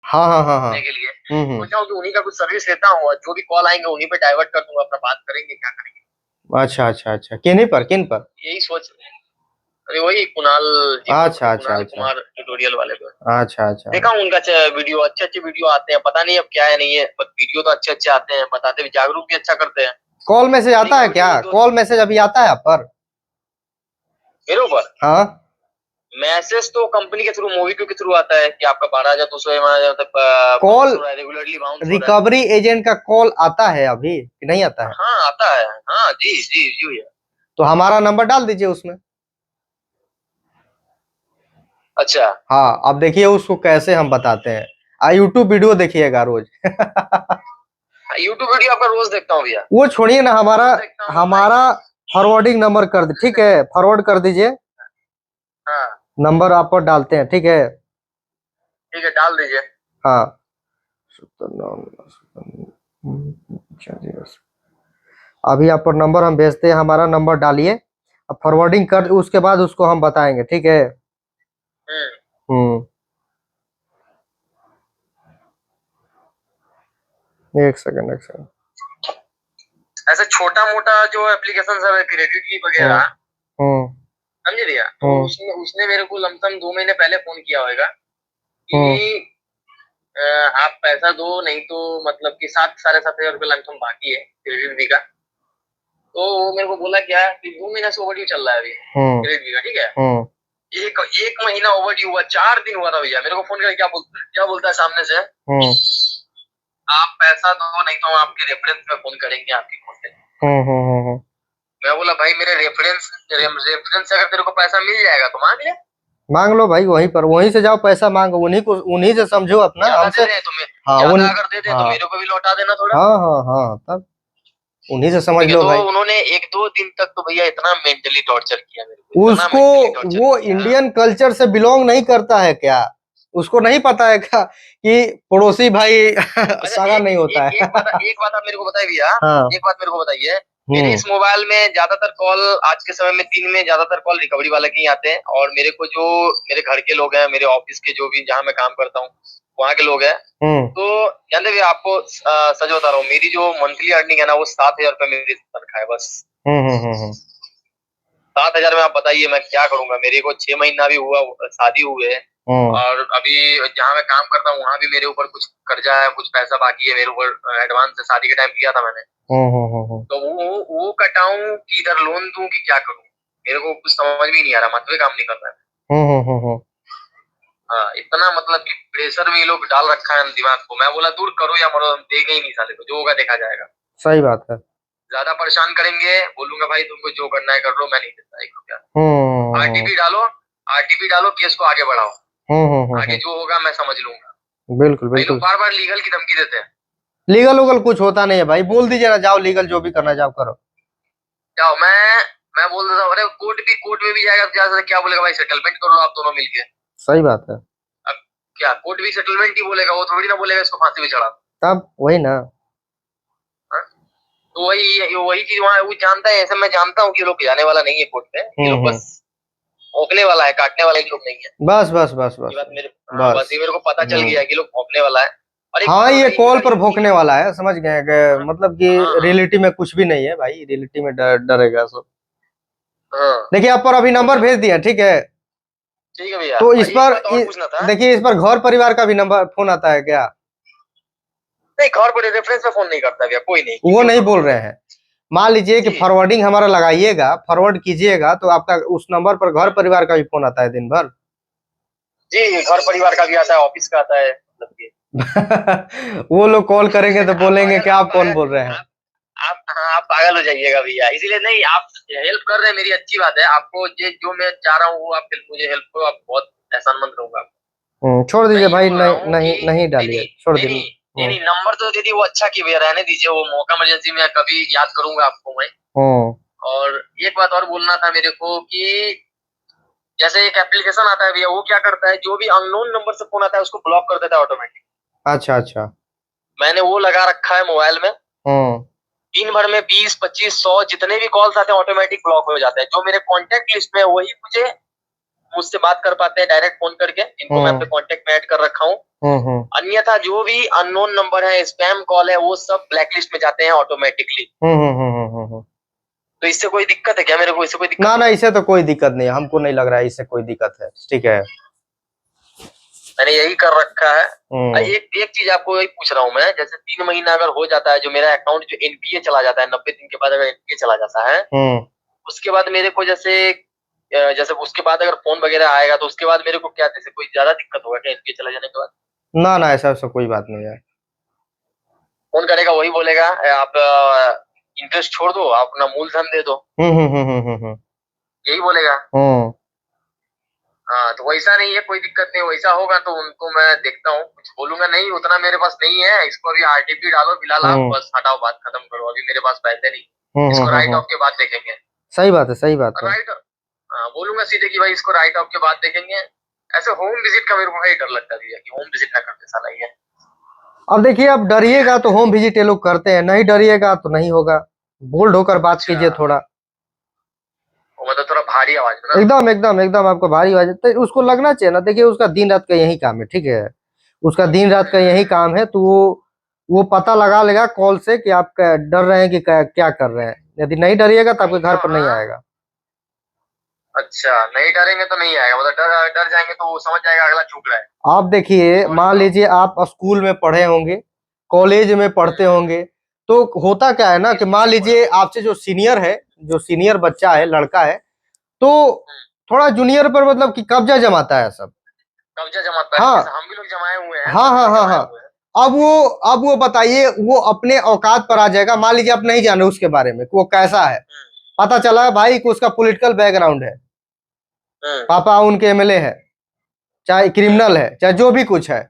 हाँ हाँ हाँ हाँ। के लिए हम्म। सोचा हूँ कि उन्हीं का कुछ सर्विस लेता हूँ, और जो भी कॉल आएंगे उन्हीं पे डाइवर्ट कर दूंगा, अपना बात करेंगे क्या करेंगे। अच्छा अच्छा अच्छा, किन्हीं पर, किन पर? यही सोच। अरे वही कुणाल जी पे, अच्छा अच्छा कुणाल अच्छा। कुमार ट्यूटोरियल वाले पे। अच्छा अच्छा। देखा हूँ उनका वीडियो, अच्छे अच्छे वीडियो आते हैं, पता नहीं अब क्या है नहीं है, बट वीडियो तो अच्छे अच्छे आते हैं, बताते भी, जागरूक भी अच्छा करते हैं। कॉल मैसेज उन्हीं आता का है वीडियो क्या? एक दो कॉल मैसेज अभी आता है आप पर? मेरे ऊपर हाँ। मैसेज तो कंपनी के थ्रू, मूवी के थ्रू आता है कि आपका 12,200 मतलब कॉल, बाउंस हो रहा है, रेगुलरली बाउंस हो रहा है। रिकवरी एजेंट का कॉल आता है अभी कि नहीं आता है? हाँ आता है, हाँ जी जी जी भैया। तो हमारा नंबर डाल दीजिए उसमें। अच्छा। हाँ, अब देखिए उसको कैसे हम बताते हैं। यूट्यूब वीडियो देखिएगा रोज। यूट्यूब वीडियो आपका रोज देखता हूँ भैया। वो छोड़िए ना, हमारा रोज देखता हूँ लाइक। हमारा फॉरवर्डिंग नंबर कर दे, ठीक है? फॉरवर्ड कर दीजिए। हाँ नंबर आप पर डालते हैं, ठीक है? ठीक है, डाल दीजिए। हाँ। अभी आप पर नंबर हम भेजते हैं, हमारा नंबर डालिए। अब फॉरवर्डिंग कर, उसके बाद उसको हम बताएंगे, ठीक है? हम्म। हम्म। एक सेकंड, एक सेकंड। ऐसे छोटा मोटा जो एप्लीकेशन सब है, क्रेडिट की हम्म। वगैरह, हम्म। समझ लिया, तो हम्म। उसने उसने मेरे को लमसम 2 महीने पहले फोन किया होगा हम्म। कि अ, आप पैसा दो, नहीं तो मतलब कि 7 साढ़े 7 हजार रुपये लमसम बाकी है क्रेडिट बी का। तो वो मेरे को बोला क्या कि 2 महीना से ओवरड्यू चल रहा है अभी हम्म। क्रेडिट बी का, ठीक है। हम्म। एक एक महीना ओवरड्यू हुआ, 4 दिन हुआ था भैया, मेरे को फोन करके क्या बोलता है सामने से, हम्म। आप पैसा दो नहीं तो हम आपके रेफरेंस में फोन करेंगे आपके फोन से। हम्म। मैं बोला भाई मेरे रेफरेंस रेफरेंस से अगर तेरे को पैसा मिल जाएगा तो मांग ले। मांग लो भाई, वहीं पर, वहीं से जाओ पैसा मांगो, उन्हीं को, उन्हीं से समझो अपना, ज्यादा दे हमसे। दे तो मैं, हाँ ज्यादा उन, अगर दे दे तो हाँ मेरे को भी लौटा देना थोड़ा। हाँ हाँ हाँ, तब उन्हीं से समझ ठीक है, लो तो भाई। उन्होंने 1 2 दिन तक तो भैया इतना मेंटली टॉर्चर किया मेरे को, इतना उसको, मेंटली टॉर्चर वो किया। इंडियन कल्चर से बिलोंग नहीं करता है क्या? उसको नहीं पता है क्या कि पड़ोसी भाई अच्छा, सगा एक नहीं होता एक है? एक बात आप मेरे को बताइए भैया, हाँ। एक बात मेरे को बताइए। मेरे हम्म। इस मोबाइल में ज्यादातर कॉल, आज के समय में दिन में ज्यादातर कॉल रिकवरी वाले के ही आते हैं, और मेरे को जो मेरे घर के लोग हैं, मेरे ऑफिस के जो भी जहाँ मैं काम करता हूँ वहाँ के लोग हैं, हम्म। तो जानते भी आपको सच बता रहा हूँ, मेरी जो मंथली अर्निंग है ना वो 7 हजार रुपये मेरी तनख्वाह है बस। हम्म। 7 हजार में आप बताइए मैं क्या करूंगा, मेरे को 6 महीना भी हुआ शादी हुए, हम्म। और अभी जहाँ मैं काम करता हूँ वहां भी मेरे ऊपर कुछ कर्जा है, कुछ पैसा बाकी है मेरे ऊपर, एडवांस से शादी के टाइम लिया था मैंने। हम्म। तो वो कटाऊं कि इधर लोन दूं कि क्या करूं, मेरे को कुछ समझ में ही नहीं आ रहा, मतलब काम नहीं कर रहा है। हम्म। हाँ, इतना मतलब कि प्रेशर में ये लोग डाल रखा है दिमाग को, मैं बोला दूर करो या मरो, हम देंगे ही नहीं साले को, जो होगा देखा जाएगा। सही बात है। ज्यादा परेशान करेंगे, बोलूंगा भाई तुमको जो करना है कर लो, मैं नहीं देता 1 रुपया। हम्म। आरटीपी डालो, आरटीपी डालो, केस को आगे बढ़ाओ, आगे हम्म। जो होगा मैं समझ लूंगा। बिल्कुल भाई लोग बिल्कुल। बार बार लीगल की धमकी देते हैं। लीगल उगल कुछ होता नहीं है भाई, बोल दीजिए ना, जाओ लीगल जो भी करना है जाओ करो। जाओ, मैं बोल देता हूँ, अरे कोर्ट में भी जाएगा तो क्या बोलेगा भाई, सेटलमेंट कर लो आप दोनों मिलके। सही बात है। अब क्या कोर्ट भी सेटलमेंट ही बोलेगा, वो थोड़ी ना बोलेगा इसको फांसी पे चढ़ा। तब वही ना। हाँ? तो वही वही चीज वहां वो जानता है, ऐसे मैं जानता हूँ कि ये लोग जाने वाला नहीं है कोर्ट पे, ये लोग हम्म। बस भोंकने वाला है, काटने वाले लोग नहीं है। बस बस बस बस ये बात बस। मेरे, हाँ बस बस। ये मेरे को पता चल हम्म। गया है कि लोग भोंकने वाला है। और एक हाँ, बात और ये रही कॉल मेरा पर यूपी भोंकने का। वाला है, समझ गए हाँ मतलब कि हाँ हाँ रियलिटी में कुछ भी नहीं है भाई, रियलिटी में डरेगा सब। हाँ। देखिए आप पर अभी तो नंबर मैं भेज दिया, ठीक है? ठीक है भैया, तो इस और एक पर बात और पूछना था। देखिए इस पर घर परिवार का भी नंबर फोन आता है क्या? नहीं, घर पर रेफरेंस में फोन नहीं करता भैया, कोई नहीं, वो क्यों नहीं करूँ बोल मैं। रहे हैं। मान लीजिए कि जी फॉरवर्डिंग हमारा लगाइएगा, फॉरवर्ड कीजिएगा तो आपका उस नंबर पर घर परिवार का भी फोन आता है दिन भर। जी, घर परिवार का भी आता है, ऑफिस का आता है, मतलब कि वो लोग कॉल करेंगे तो आप बोलेंगे पागल, कि आप आप कौन पागल, बोल रहे हैं। आप हाँ, आप पागल हो जाइएगा भैया, इसीलिए नहीं, आप हेल्प कर रहे हैं मेरी अच्छी बात है, आपको ये जो मैं चाह रहा हूँ वो आप मुझे हेल्प करो, आप बहुत एहसानमंद रहूंगा। छोड़ मैं दीजिए ये भाई, बोल रहा नहीं हूँ कि नहीं नहीं नहीं डालिए, नहीं छोड़ नहीं दीजिए। नहीं नहीं नहीं, नंबर तो दे दी वो, अच्छा की भैया, रहने दीजिए, वो मौका इमरजेंसी में कभी याद करूंगा आपको मैं। हम्म। और एक बात और बोलना था मेरे को कि जैसे एक एप्लीकेशन आता है भैया, वो क्या करता है, जो भी अननोन नंबर से फोन आता है उसको ब्लॉक कर देता है ऑटोमेटिक। अच्छा अच्छा। मैंने वो लगा रखा है मोबाइल में। हम्म। दिन भर में 20 25 100 जितने भी कॉल्स आते हैं ऑटोमेटिक ब्लॉक हो जाते हैं, जो मेरे कॉन्टेक्ट लिस्ट में है, वही मुझे मुझसे बात कर पाते हैं डायरेक्ट फोन करके, इनको मैं अपने कांटेक्ट में ऐड कर रखा हूँ। अन्यथा जो भी अननोन नंबर है, स्पैम कॉल है, वो सब ब्लैकलिस्ट में जाते हैं ऑटोमेटिकली। तो इससे कोई दिक्कत है क्या मेरे को? इससे कोई दिक्कत? ना ना, इससे तो कोई दिक्कत नहीं, हमको नहीं लग रहा है इससे कोई दिक्कत है। ठीक है, मैंने यही कर रखा है। एक चीज आपको यही पूछ रहा हूँ मैं, जैसे 3 महीना अगर हो जाता है, जो मेरा अकाउंट जो एनपीए चला जाता है, 90 दिन के बाद अगर एनपीए चला जाता है, उसके बाद मेरे को जैसे उसके बाद अगर फोन वगैरह आएगा, तो उसके बाद मेरे को क्या, जैसे कोई ज्यादा दिक्कत होगा क्या एनपीए चला जाने के बाद? ना ना, ऐसा ऐसा कोई बात नहीं है। फोन करेगा वही बोलेगा आप इंटरेस्ट छोड़ दो, आप अपना मूलधन दे दो। यही बोलेगा। हाँ, तो वैसा नहीं है, कोई दिक्कत नहीं। वैसा होगा तो उनको मैं देखता हूँ, कुछ बोलूंगा नहीं, उतना मेरे पास नहीं है। इसको अभी आरटीपी डालो फिलहाल, आप बस हटाओ, बात खत्म करो, अभी मेरे पास पैसे नहीं। इसको राइट ऑफ के बाद देखेंगे। सही बात है, सही बात है। राइट, हाँ, बोलूंगा सीधे कि भाई इसको राइट ऑफ के बाद देखेंगे। ऐसे होम विजिट का मेरे को डर लगता है कि होम विजिट ना करते साला ये। अब देखिए, अब डरिएगा तो होम विजिट ये लोग करते हैं, नहीं डरिएगा तो नहीं होगा। बोल्ड होकर बात कीजिए थोड़ा, मतलब थोड़ा भारी आवाज में ना? एकदम एकदम एकदम आपको भारी आवाज, तो उसको लगना चाहिए ना। देखिए, उसका दिन रात का यही काम है, ठीक है, उसका दिन रात का यही काम है, तो वो पता लगा लेगा कॉल से कि आप डर रहे हैं कि क्या कर रहे हैं। यदि नहीं डरिएगा तो आपके घर पर नहीं आएगा। अच्छा, नहीं डरेंगे तो नहीं आएगा, मतलब डर जाएंगे तो वो समझ जाएगा अगला चुप रहा है। आप देखिए, मान लीजिए आप स्कूल में पढ़े होंगे, कॉलेज में पढ़ते होंगे, तो होता क्या है ना कि मान लीजिए आपसे जो सीनियर बच्चा है, लड़का है, तो थोड़ा जूनियर पर मतलब कि कब्जा जमाता है सब। कब्जा जमाता है। हाँ, हम भी लोग जमाए हुए हैं। हाँ हाँ हाँ हाँ। अब वो बताइए, वो अपने औकात पर आ जाएगा। मान लीजिए आप नहीं जाने उसके बारे में, वो कैसा है, पता चला भाई कि उसका पॉलिटिकल बैकग्राउंड है, पापा उनके एमएलए है, चाहे क्रिमिनल है, चाहे जो भी कुछ है,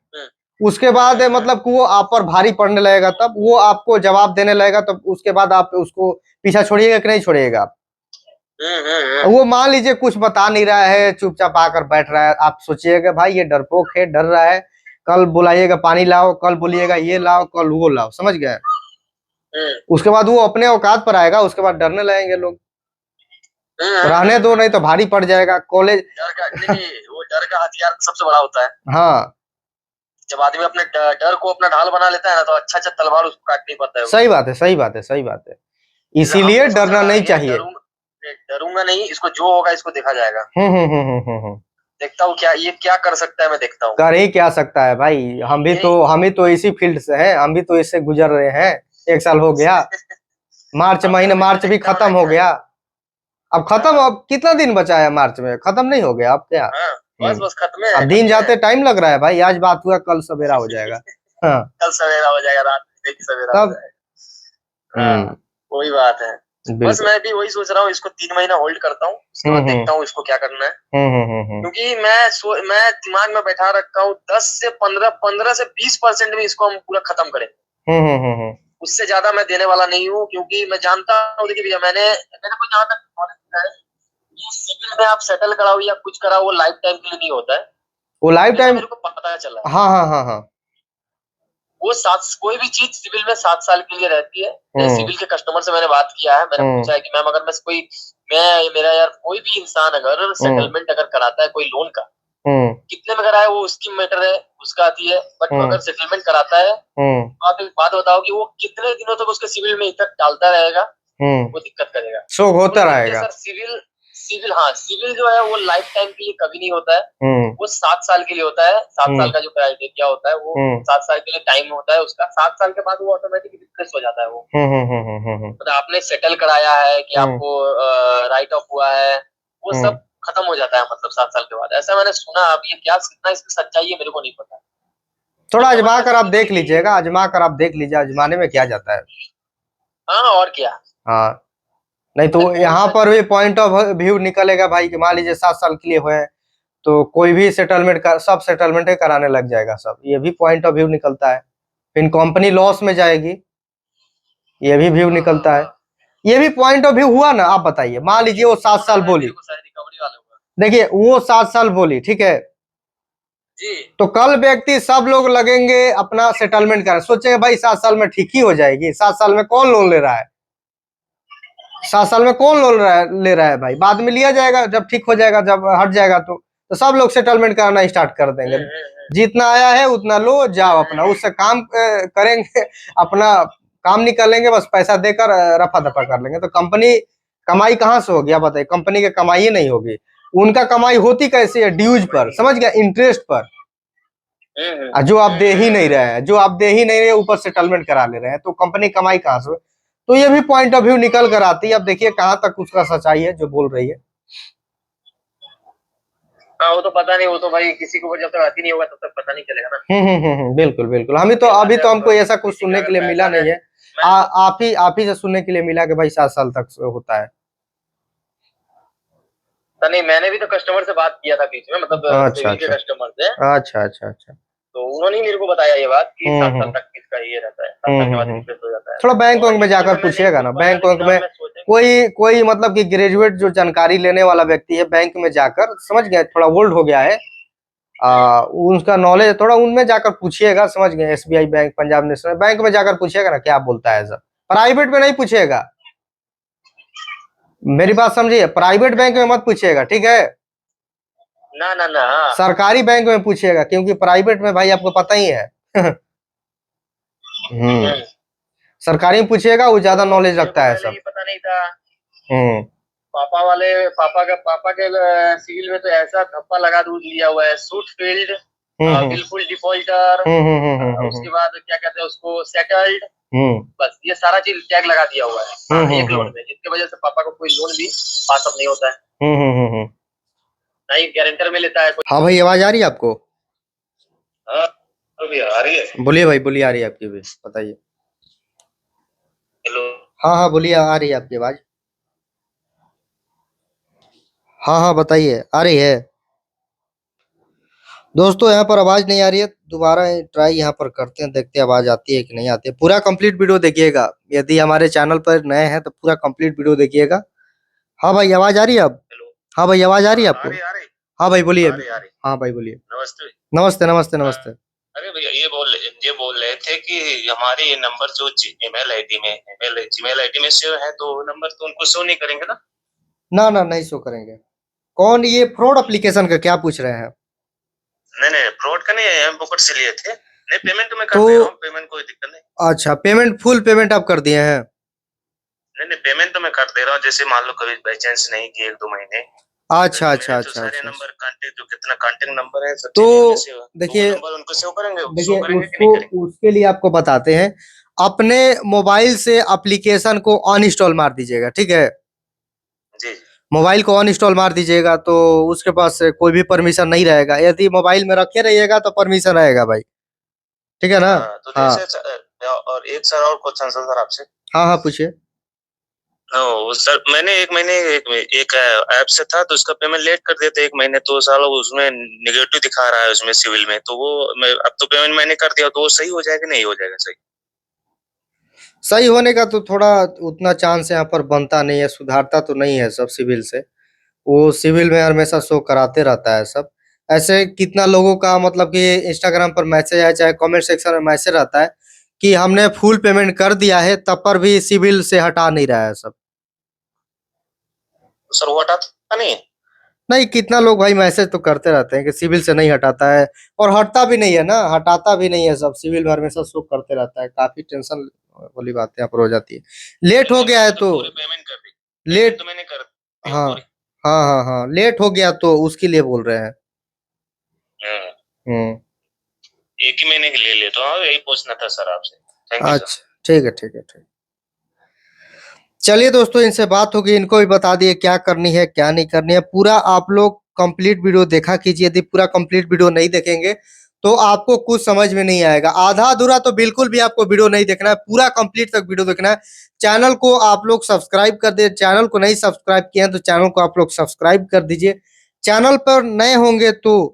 उसके बाद मतलब कि वो आप पर भारी पड़ने लगेगा, तब वो आपको जवाब देने लगेगा, तब उसके बाद आप उसको पीछा छोड़िएगा कि नहीं छोड़िएगा आप? वो मान लीजिए कुछ बता नहीं रहा है, चुपचाप आकर बैठ रहा है, आप सोचिएगा भाई ये डरपोक है, डर रहा है, कल बुलाइएगा पानी लाओ, कल बोलिएगा ये लाओ, कल वो लाओ, समझ गए? उसके बाद वो अपने औकात पर आएगा, उसके बाद डरने लगेंगे लोग। रहने दो, नहीं तो भारी पड़ जाएगा। कॉलेज वो डर का हथियार सबसे बड़ा होता है। हाँ, जब आदमी अपने डर को अपना ढाल बना लेता है ना, तो अच्छा अच्छा तलवार उसको काट नहीं पाता है। सही बात है, सही बात है, सही बात है। इसीलिए डरना नहीं चाहिए। डरूंगा नहीं, इसको जो होगा इसको देखा जाएगा। देखता हूँ क्या कर सकता है, मैं देखता हूँ। कर ही क्या सकता है भाई, हम भी तो इसी फील्ड से हैं, हम भी तो इससे गुजर रहे हैं। 1 साल हो गया, मार्च भी खत्म हो गया, अब खत्म, अब कितना दिन बचा है मार्च में, खत्म नहीं हो गया अब क्या? बस खत्म है। अब दिन जाते टाइम लग रहा है भाई, आज बात हुआ कल सवेरा हो जाएगा। हाँ, कल सवेरा हो जाएगा, रात में सवेरा हो जाएगा। वही बात है। बस मैं भी वही सोच रहा हूँ, इसको 3 महीना होल्ड करता हूँ, उसके बाद देखता हूँ इसको क्या करना है। क्योंकि मैं दिमाग में बैठा रखा हूँ 10 से 15 से 20% में इसको हम पूरा खत्म करेंगे। उससे ज्यादा मैं देने वाला नहीं हूँ, क्योंकि मैं जानता हूँ, देखिए भैया, मैंने को जहाँ तक नॉलेज है, सिविल में आप सेटल कराओ या कुछ कराओ, वो लाइफ टाइम के लिए नहीं होता है। वो लाइफ टाइम, मेरे को पता चला। हाँ हाँ हाँ हाँ, वो कोई भी चीज सिविल में 7 साल के लिए रहती है। सिविल के कस्टमर से मैंने बात किया है, मैंने पूछा है कि मैम अगर मेरा यार कोई भी इंसान अगर सेटलमेंट अगर कराता है कोई लोन का, कितने में कराए वो उसकी मैटर है, उसका आती है, बट अगर सेटलमेंट कराता है, तो आप एक बात बताओ कि वो कितने दिनों तक उसके सिविल में इफेक्ट डालता रहेगा, वो दिक्कत करेगा, शोक होता रहेगा। सर सिविल जो है वो लाइफ टाइम के लिए कभी नहीं होता है। वो 7 साल के लिए होता है। 7 साल का जो क्राइटेरिया होता है, वो 7 साल के लिए टाइम होता है उसका। 7 साल के बाद वो ऑटोमेटिक रिफ्रेश हो जाता है। वो मतलब आपने सेटल कराया है कि आपको राइट ऑफ हुआ है, वो सब खत्म हो जाता है, मतलब 7 साल के बाद, ऐसा मैंने सुना। अब ये क्या कितना इसकी सच्चाई है मेरे को नहीं पता। थोड़ा आजमा कर आप देख लीजिएगा, आजमाने में क्या जाता है। हाँ, और क्या। हाँ, नहीं तो यहाँ पर भी पॉइंट ऑफ व्यू निकलेगा भाई कि मान लीजिए 7 साल के लिए हुए, तो कोई भी सेटलमेंट का सब सेटलमेंट कराने लग जाएगा सब, ये भी पॉइंट ऑफ व्यू निकलता है। फिर कंपनी लॉस में जाएगी, ये भी व्यू निकलता है। ये भी पॉइंट ऑफ व्यू हुआ ना। आप बताइए, मान लीजिए वो 7 साल बोली, देखिए वो 7 साल बोली, ठीक है जी, तो कल व्यक्ति सब लोग लगेंगे अपना सेटलमेंट कर, सोचेंगे भाई 7 साल में ठीक ही हो जाएगी। 7 साल में कौन लोन ले रहा है? 7 साल में कौन लोन ले रहा है भाई? बाद में लिया जाएगा जब ठीक हो जाएगा, जब हट जाएगा तो। तो सब लोग सेटलमेंट कराना स्टार्ट कर देंगे। जितना आया है उतना लो, जाओ अपना, उससे काम करेंगे, अपना काम निकालेंगे, बस पैसा देकर रफा दफा कर लेंगे। तो कंपनी कमाई कहाँ से होगी आप बताइए? कंपनी की कमाई ही नहीं होगी। उनका कमाई होती कैसी है? ड्यूज पर, समझ गया, इंटरेस्ट पर, जो आप दे ही नहीं रहे हैं, जो आप दे ही नहीं रहे, ऊपर सेटलमेंट करा ले रहे हैं, तो कंपनी कमाई कहाँ से? तो ये भी पॉइंट ऑफ व्यू निकल कर आती है। अब देखिए कहाँ तक उसका सच्चाई है जो बोल रही है। हाँ, वो तो पता नहीं, वो तो भाई किसी को जब तक आती नहीं होगा तब तक पता नहीं चलेगा ना। बिल्कुल बिल्कुल। हम तो अभी तो हमको ऐसा कुछ सुनने के लिए मिला नहीं है। आप ही से सुनने के लिए मिला कि भाई 7 साल तक होता है। नहीं, मैंने भी तो कस्टमर से बात किया था बीच में, मतलब अच्छा के कस्टमर से। अच्छा अच्छा अच्छा। तो उन्होंने मेरे को बताया ये बात कि 7 साल तक इसका ये रहता है, 7 साल के बाद इंटरेस्ट हो जाता है। थोड़ा बैंक वैंक में जाकर पूछिएगा ना, बैंक वैंक में कोई मतलब कि ग्रेजुएट जो जानकारी लेने वाला व्यक्ति है, बैंक में जाकर, समझ गए, थोड़ा ओल्ड हो गया है, उसका नॉलेज थोड़ा, उनमें जाकर पूछिएगा, समझ गए, SBI bank, Punjab national bank में जाकर पूछिएगा ना क्या बोलता है। ऐसा प्राइवेट में नहीं पूछिएगा, मेरी बात समझिए, प्राइवेट बैंक में मत पूछिएगा, ठीक है? ना ना ना, सरकारी बैंक में पूछिएगा, क्योंकि प्राइवेट में भाई आपको पता ही है। सरकारी में पूछिएगा, वो ज्यादा नॉलेज रखता है सब। पता नहीं था। पापा के सिविल में तो ऐसा थप्पा लगा दिया हुआ है, सूट फील्ड, बिल्कुल डिफॉल्टर, उसके बाद क्या कहते हैं उसको, सेटल्ड, बस ये सारा चीज टैग लगा दिया हुआ है एक लोन में, जिसकी वजह से पापा को कोई लोन भी पास अप नहीं होता है, नहीं गारंटर में लेता है। हाँ भाई, आवाज आ रही है आपको? हाँ अभी आ रही है। बोलिए भाई, बोलिए, आ रही है आपकी भी, बताइए। हेलो। हाँ हाँ बोलिए, आ रही है आपकी आवाज। हाँ हाँ बताइए, आ रही है। दोस्तों यहाँ पर आवाज नहीं आ रही है, दोबारा ट्राई यहाँ पर करते हैं, देखते हैं आवाज आती है कि नहीं आती है। पूरा कंप्लीट वीडियो देखिएगा, यदि हमारे चैनल पर नए हैं तो पूरा कंप्लीट वीडियो देखिएगा। हाँ भाई, आवाज आ रही है अब? हाँ भाई, आवाज आ रही है आपको? हाँ भाई बोलिए। हाँ भाई बोलिए। नमस्ते नमस्ते नमस्ते नमस्ते। अरे भैया, ये बोल रहे थे कि हमारे ये नंबर जो जीमेल आईडी में सेव है, तो नंबर तो उनको शो नहीं करेंगे ना? ना ना, नहीं शो करेंगे। कौन, ये फ्रॉड एप्लीकेशन का क्या पूछ रहे हैं? नहीं, फ्रॉड का नहीं है, हम बुकट से लिए थे। नहीं, पेमेंट तो मैं कर दे रहा हूँ, पेमेंट कोई दिक्कत नहीं। अच्छा, पेमेंट, फुल पेमेंट आप कर दिए हैं? नहीं, पेमेंट तो मैं कर दे रहा हूँ, जैसे मान लो कभी बाई चांस नहीं कि 1-2 महीने। अच्छा अच्छा अच्छा सारे अच्छा। नंबर कांटेक्ट, जो कितना कांटेक्ट नंबर है सब, तो देखिए उनको सेव करेंगे, उसको, उसके लिए आपको बताते हैं, अपने मोबाइल से एप्लीकेशन को अनइंस्टॉल मार दीजिएगा, ठीक है? जी। मोबाइल को अनइंस्टॉल मार दीजिएगा, तो उसके पास कोई भी परमिशन नहीं रहेगा। यदि मोबाइल में रखे रहिएगा तो परमिशन रहेगा भाई, ठीक है ना? तो हाँ और एक सर और क्वेश्चन सर आपसे। हाँ हाँ पूछिए। सर, मैंने एक ऐप से था, तो उसका पेमेंट लेट कर देते 1 महीने, तो साला उसमें नेगेटिव दिखा रहा है उसमें सिविल में, तो वो अब तो पेमेंट मैंने कर दिया, तो वो सही हो जाएगा नहीं हो जाएगा सही? सही होने का तो थोड़ा उतना चांस यहाँ पर बनता नहीं है, सुधारता तो नहीं है सब सिविल से, वो सिविल में हमेशा शो कराते रहता है सब। ऐसे कितना लोगों का मतलब कि इंस्टाग्राम पर मैसेज है, चाहे कमेंट सेक्शन में मैसेज रहता है कि हमने फुल पेमेंट कर दिया है, तब पर भी सिविल से हटा नहीं रहा है सब। सर वो हटाता नहीं? नहीं, कितना लोग भाई मैसेज तो करते रहते हैं कि सिविल से नहीं हटाता है, और हटता भी नहीं है ना, हटाता भी नहीं है सब, सिविल में हमेशा शो करते रहता है। काफी टेंशन वाली बात यहाँ पर हो जाती है। लेट हो गया है तो पेमेंट कर दी, लेट, तो मैंने कर हाँ हाँ हाँ हाँ, लेट हो गया तो उसके लिए बोल रहे हैं। एक ही महीने के ले ले, तो हाँ यही पूछना था सर आपसे। Thank you. अच्छा ठीक है ठीक है ठीक। चलिए दोस्तों, इनसे बात होगी, इनको भी बता दिए क्या करनी है क्या नहीं करनी है। पूरा आप लोग कंप्लीट वीडियो देखा कीजिए, यदि पूरा कंप्लीट वीडियो नहीं देखेंगे तो आपको कुछ समझ में नहीं आएगा। आधा अधूरा तो बिल्कुल भी आपको वीडियो नहीं देखना है, पूरा कंप्लीट तक वीडियो देखना है। चैनल को आप लोग सब्सक्राइब कर दे, चैनल को नहीं सब्सक्राइब किए हैं तो चैनल को आप लोग सब्सक्राइब कर दीजिए। चैनल पर नए होंगे तो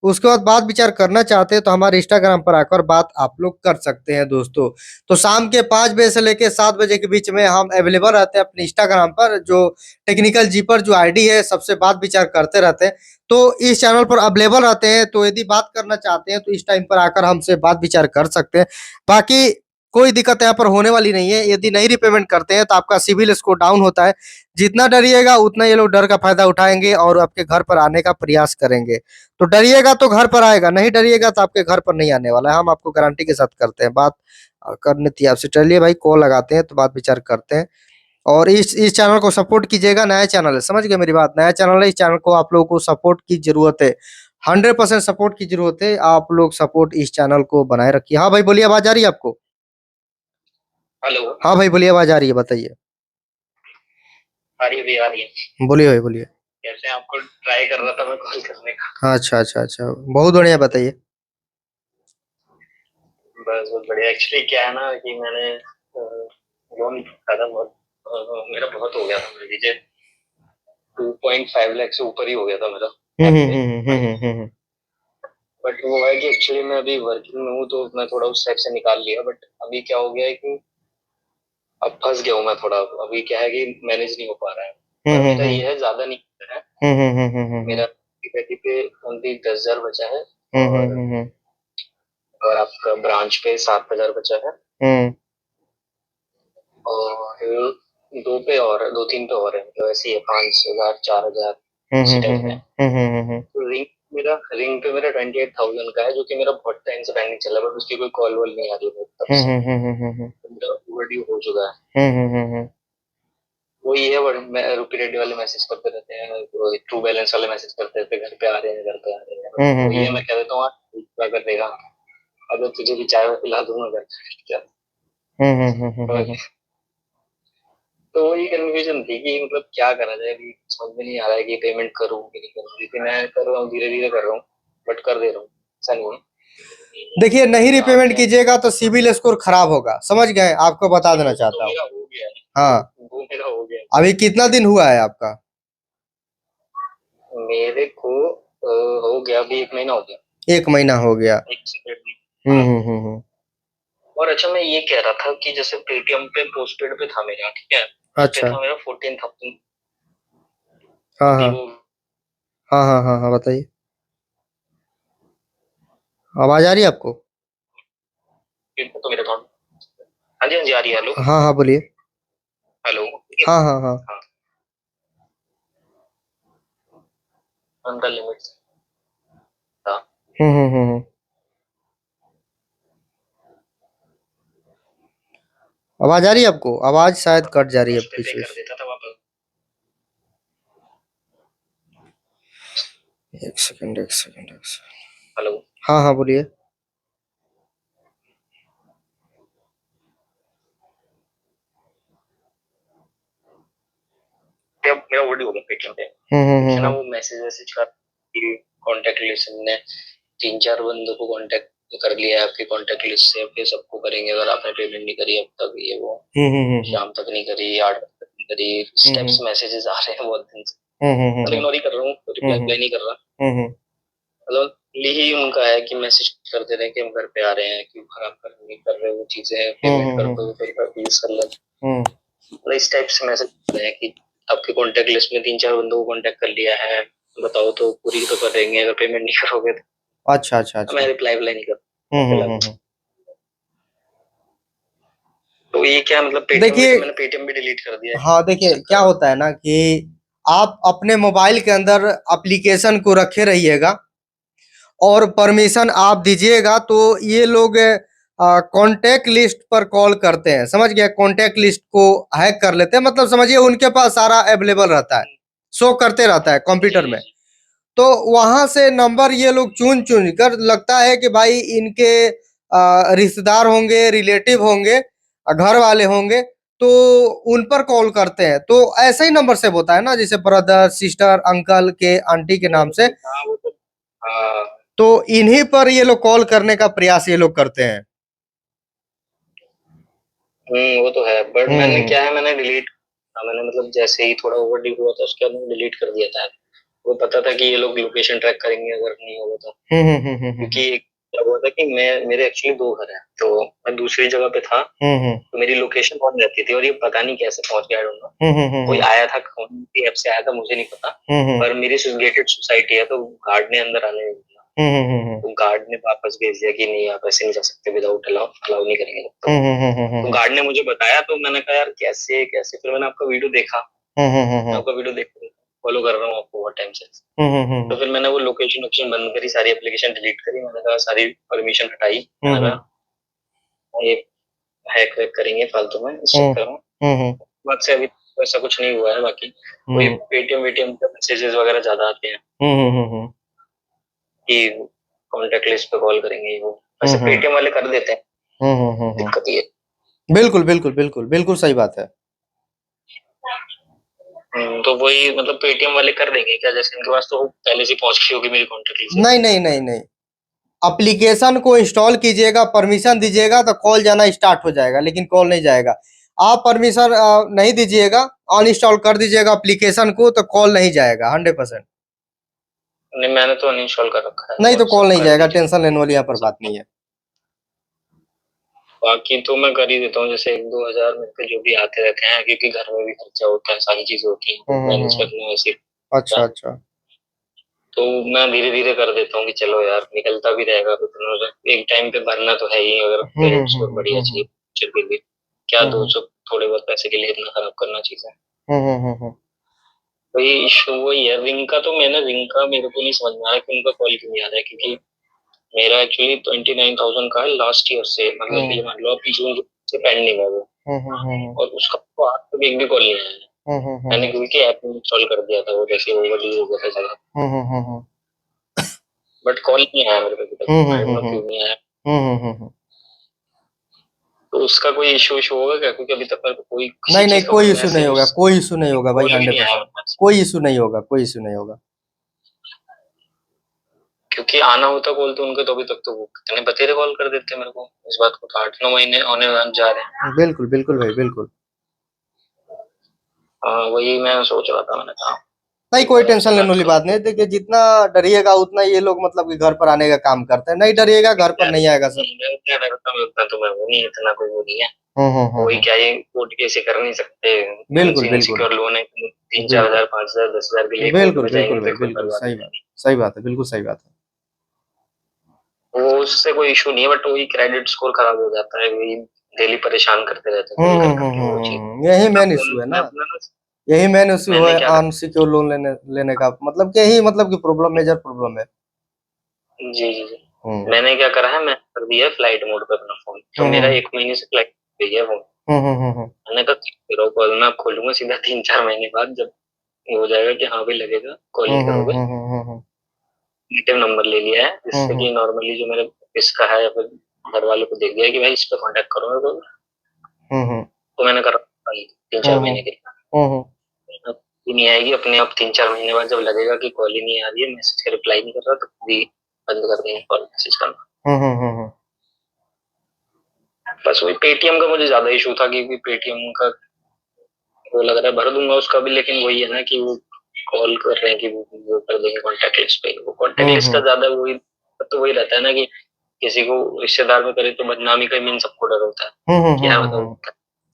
उसके बाद बात विचार करना चाहते हैं तो हमारे इंस्टाग्राम पर आकर बात आप लोग कर सकते हैं दोस्तों। तो शाम के 5 बजे से लेकर 7 बजे के बीच में हम अवेलेबल रहते हैं अपने इंस्टाग्राम पर, जो टेक्निकल जी पर जो आईडी है, सबसे बात विचार करते रहते हैं। तो इस चैनल पर अवेलेबल रहते हैं, तो यदि बात करना चाहते हैं तो इस टाइम पर आकर हमसे बात विचार कर सकते हैं। बाकी कोई दिक्कत यहाँ पर होने वाली नहीं है। यदि नहीं रिपेमेंट करते हैं तो आपका सिविल स्कोर डाउन होता है। जितना डरिएगा उतना ये लोग डर का फायदा उठाएंगे और आपके घर पर आने का प्रयास करेंगे। तो डरिएगा तो घर पर आएगा, नहीं डरिएगा तो आपके घर पर नहीं आने वाला है। हम आपको गारंटी के साथ करते हैं। बात करनी थी आपसे। चलिए भाई, कॉल लगाते हैं तो बात विचार करते हैं। और इस चैनल को सपोर्ट कीजिएगा। नया चैनल है, समझ गए मेरी बात, नया चैनल है। इस चैनल को आप लोगों को सपोर्ट की जरूरत है, 100% सपोर्ट की जरूरत है। आप लोग सपोर्ट इस चैनल को बनाए रखिए। हाँ भाई बोलिए, आवाज आ रही है आपको? हेलो। हाँ भाई बोलिए, आवाज आ रही है, बताइए। आ रही है भैया, आ रही है। बोलिए भाई बोलिए। कैसे आपको ट्राई कर रहा था मैं कॉल करने का। अच्छा अच्छा अच्छा, बहुत बढ़िया, बताइए। बस बहुत बढ़िया। एक्चुअली क्या है ना कि मैंने लोन उठाया था, बहुत मेरा बहुत हो गया था, मान लीजिए 2.5 लाख से ऊपर ही हो गया था मेरा। बट वो है कि एक्चुअली मैं अभी वर्किंग में हूँ तो मैं थोड़ा उस टाइप से निकाल लिया। बट अभी क्या हो गया है कि अब फंस गया हूँ मैं थोड़ा। अभी क्या है कि मैनेज नहीं हो पा रहा है। पर मेरा ये है, ज्यादा नहीं है मेरा। पे ओनली 10,000 बचा है। और आपका ब्रांच पे 7,000 बचा है। और दो तीन पे और है, तो ऐसे ही है 5,000 4,000 इसी टाइप में। तो रिंग पे मेरा 28,000 का है, जो कि मेरा बहुत टाइम से पेंडिंग चल रहा है, बट उसकी कोई कॉल वॉल नहीं आ रही है तब से। मेरा ओवरड्यू हो चुका है। वही है, बट मैं रुपी रेड्डी वाले मैसेज करते रहते हैं, ट्रू बैलेंस वाले मैसेज करते रहते हैं, घर पे आ रहे हैं, घर पे आ रहे हैं। वही है, मैं कह देता हूँ क्या कर देगा, अगर तुझे भी चाय पिला दूंगा घर पे क्या। तो वही कन्फ्यूजन थी कि मतलब क्या करा जाए। अभी समझ में नहीं आ रहा है कि पेमेंट करूँ कि नहीं करूँ, लेकिन मैं कर रहा हूँ, धीरे धीरे कर रहा हूँ, बट कर दे रहा हूँ, ऐसा नहीं है। देखिए, नहीं रिपेमेंट कीजिएगा तो सिविल स्कोर खराब होगा, समझ गए? आपको बता देना चाहता हूँ। मेरा हो गया है। हाँ, वो मेरा हो गया है। अभी कितना दिन हुआ है आपका? मेरे को हो गया, अभी 1 महीना हो गया। 1 महीना हो गया। एक सेकंड। हम्म। और अच्छा, मैं ये कह रहा था कि जैसे पेटीएम पे पोस्टपेड पे था मेरा, ठीक है, अच्छा। था मेरा 14,000। हाँ अभी हाँ वो हाँ हाँ हाँ हाँ, बताइए। आवाज आ रही है आपको? तो मेरे अकाउंट। हाँ जी, हाँ जी, आ रही है। हेलो। हाँ हाँ बोलिए। हेलो। हाँ हाँ हाँ। हाँ, उनका लिमिट था। हम्म। आवाज आ रही है आपको? आवाज शायद कट जा रही है पे बीच पे बीच। कर देता था वापस। एक सेकंड एक सेकंड एक सेकंड। हेलो। हाँ हाँ बोलिए। अब मेरा ओडी हो गया पेटीएम पे। है ना, वो मैसेज वैसेज का कांटेक्ट लिस्ट ने 3-4 बंदों को कांटेक्ट कर लिया है आपके कांटेक्ट लिस्ट से। फिर सबको करेंगे, अगर आपने पेमेंट नहीं करी अब तक, ये वो शाम तक नहीं करी, 8 तक नहीं करी, इस टाइप से मैसेजेस आ रहे हैं बहुत दिन से। और इग्नोर ही कर रहा हूँ, रिप्लाई नहीं कर रहा। मतलब यही उनका है कि मैसेज कर दे रहे हैं कि हम घर पे आ रहे हैं, क्यों खराब कर रहे हो चीजें, पेमेंट कर दो, फिर यूज कर लो। मतलब इस टाइप से मैसेज कर रहे हैं कि आपके कांटेक्ट लिस्ट में 3-4 बंदों को कांटेक्ट कर लिया है, बताओ तो पूरी तो कर देंगे, अगर पेमेंट नहीं करोगे तो। अच्छा अच्छा अच्छा। मैं रिप्लाई नहीं करता। तो ये क्या मतलब, देखिए, मैंने पेटीएम भी डिलीट कर दिया है। हाँ देखिए क्या होता है ना कि आप अपने मोबाइल के अंदर एप्लीकेशन को रखे रहिएगा और परमिशन आप दीजिएगा, तो ये लोग कांटेक्ट लिस्ट पर कॉल करते हैं, समझ गए? कांटेक्ट लिस्ट को हैक कर लेते हैं, मतलब समझिए उनके पास सारा अवेलेबल रहता है, शो करते रहता है कंप्यूटर में। तो वहां से नंबर ये लोग चुन चुन कर, लगता है कि भाई इनके रिश्तेदार होंगे, रिलेटिव होंगे, घर वाले होंगे, तो उन पर कॉल करते हैं। तो ऐसा ही नंबर सेव होता है ना, जैसे ब्रदर, सिस्टर, अंकल के, आंटी के नाम से। हाँ, वो तो हाँ। तो इन्हीं पर ये लोग कॉल करने का प्रयास ये लोग करते हैं। वो तो है, बट मैंने क्या है, मैंने डिलीट, मैंने मतलब जैसे ही थोड़ा ओवरड्यू हुआ था उसके बाद मैंने डिलीट कर दिया था। वो पता था कि ये लोग लोकेशन ट्रैक करेंगे अगर नहीं होगा तो। क्योंकि क्या हुआ था कि मेरे एक्चुअली 2 घर हैं, तो मैं दूसरी जगह पे था, तो मेरी लोकेशन ऑन रहती थी, और ये पता नहीं कैसे पहुंच गया, कोई आया था, कौन सी ऐप से आया था मुझे नहीं पता। पर मेरी गेटेड सोसाइटी है, तो गार्ड ने अंदर आने नहीं दिया। तो गार्ड ने वापस भेज दिया कि नहीं आप ऐसे नहीं जा सकते, विदाउट अलाउ नहीं करेंगे। तो गार्ड ने मुझे बताया, तो मैंने कहा यार कैसे कैसे, फिर मैंने आपका वीडियो देखा, आपका वीडियो देख फॉलो कर रहा हूँ आपको बहुत टाइम से। तो फिर मैंने वो लोकेशन ऑप्शन बंद करी, सारी एप्लीकेशन डिलीट करी, मैंने कहा सारी परमिशन हटाई, मैंने कहा ये हैक वैक करेंगे फालतू में इस चक्कर में। बात से अभी ऐसा कुछ नहीं हुआ है, बाकी कोई पेटीएम वेटीएम पे मैसेजेस वगैरह ज्यादा आते हैं कि कॉन्टेक्ट लिस्ट पे कॉल करेंगे, वो वैसे पेटीएम वाले कर देते हैं, दिक्कत ये। बिल्कुल बिल्कुल बिल्कुल बिल्कुल सही बात है। तो वही मतलब पेटीएम वाले कर देंगे क्या, जैसे इनके पास तो पहले से पहुंच गई होगी मेरी कॉन्टेक्ट लिस्ट? नहीं नहीं नहीं नहीं, एप्लीकेशन को इंस्टॉल कीजिएगा, परमिशन दीजिएगा तो कॉल जाना स्टार्ट हो जाएगा, लेकिन कॉल नहीं जाएगा। आप परमिशन नहीं दीजिएगा, अनइंस्टॉल कर दीजिएगा एप्लीकेशन को, तो कॉल नहीं जाएगा 100%। नहीं मैंने तो अनइंस्टॉल कर रखा है। नहीं तो कॉल नहीं जाएगा, टेंशन लेने वाली यहाँ पर बात नहीं है। बाकी तो मैं कर ही देता हूँ, जैसे 1-2 हजार मेरे जो भी आते रहते हैं, क्योंकि घर में भी खर्चा होता है, सारी चीजें होती हैं, मैनेज करना वैसे। अच्छा अच्छा। तो मैं धीरे धीरे कर देता हूँ कि चलो यार निकलता भी रहेगा, तो एक टाइम पे भरना तो है ही, अगर क्रेडिट स्कोर बढ़िया चाहिए फिर भी क्या 200 थोड़े बहुत पैसे के लिए इतना खराब करना चाहिए। वही इशू वही है। रिंग का तो मैंने रिंग का मेरे को नहीं समझ में आया कि उनका कॉल क्यों नहीं आ रहा है, क्योंकि मेरा एक्चुअली 29,000 का है लास्ट ईयर से, मतलब ये मान लो आप जून से पेंडिंग है वो, और उसका तो आज तक एक भी कॉल नहीं आया है। मैंने क्योंकि ऐप इंस्टॉल कर दिया था, वो जैसे ओवर ड्यू हो गया था चला, बट कॉल नहीं आया मेरे को अभी तक, आई डोंट नो क्यों नहीं आया। तो उसका कोई इशू इशू होगा क्या, क्योंकि अभी तक मेरे को कोई नहीं नहीं, कोई इशू नहीं होगा, कोई इशू नहीं होगा भाई, 100% कोई इशू नहीं होगा, कोई इशू नहीं होगा। क्योंकि आना होता कॉल तो उनके, तो अभी तक तो वो कितने बतेरे कॉल कर देते मेरे को इस बात को, तो 8-9 महीने होने जा रहे हैं। बिल्कुल बिल्कुल भाई बिल्कुल। वही मैं सोच रहा था, मैंने कहा नहीं कोई टेंशन लेने वाली बात नहीं। देखिए जितना डरिएगा उतना ये लोग मतलब कि घर पर आने का काम करते हैं, नहीं डरिएगा घर पर नहीं आएगा सर। क्या डरता हूँ उतना तो मैं, वो नहीं इतना कोई वो नहीं है। वही क्या ये कोर्ट केस कर नहीं सकते, बिल्कुल बिल्कुल सिक्योर लोन है, 3-4 हजार 5 हजार 10 हजार के लिए बिल्कुल बिल्कुल भाई बिल्कुल सही बात, सही बात है, बिल्कुल सही बात है। वो उससे कोई इशू नहीं है, बट वही क्रेडिट स्कोर खराब हो जाता है, वही डेली परेशान करते रहते हैं। यही मेन इशू है ना, यही मेन इशू है अनसिक्योर लोन लेने लेने का, मतलब कि यही मतलब कि प्रॉब्लम, मेजर प्रॉब्लम है। जी जी जी। मैंने क्या करा है, मैं कर दिया फ्लाइट मोड पे अपना फोन, तो मेरा 1 महीने से फ्लाइट पे है फोन। मैंने कहा कॉल मैं खोलूंगा सीधा 3-4 महीने बाद, जब हो जाएगा कि हाँ भाई लगेगा कॉलिंग करोगे। नेटिव नंबर ले लिया है, जिससे कि नॉर्मली जो मेरे इसका है या फिर घर वालों को देख दिया कि भाई इस पे कांटेक्ट करो मेरे को। तो मैंने करा 3-4 महीने के लिए, अब नहीं आएगी अपने आप। 3-4 महीने बाद जब लगेगा कि कॉल ही नहीं आ रही है, मैसेज का रिप्लाई नहीं कर रहा, तो भी बंद कर देंगे कॉल मैसेज करना। बस वही पेटीएम का मुझे ज्यादा इशू था, क्योंकि पेटीएम का वो लग रहा है भर दूंगा उसका भी, लेकिन वही है ना कि वो कॉल कर रहे हैं कि वो कर देंगे कॉन्टेक्ट लिस्ट पे, वो कॉन्टेक्ट लिस्ट का ज्यादा वही तो वही रहता है ना कि किसी को रिश्तेदार में करे तो बदनामी का मीन सबको डर होता है। क्या बताऊं,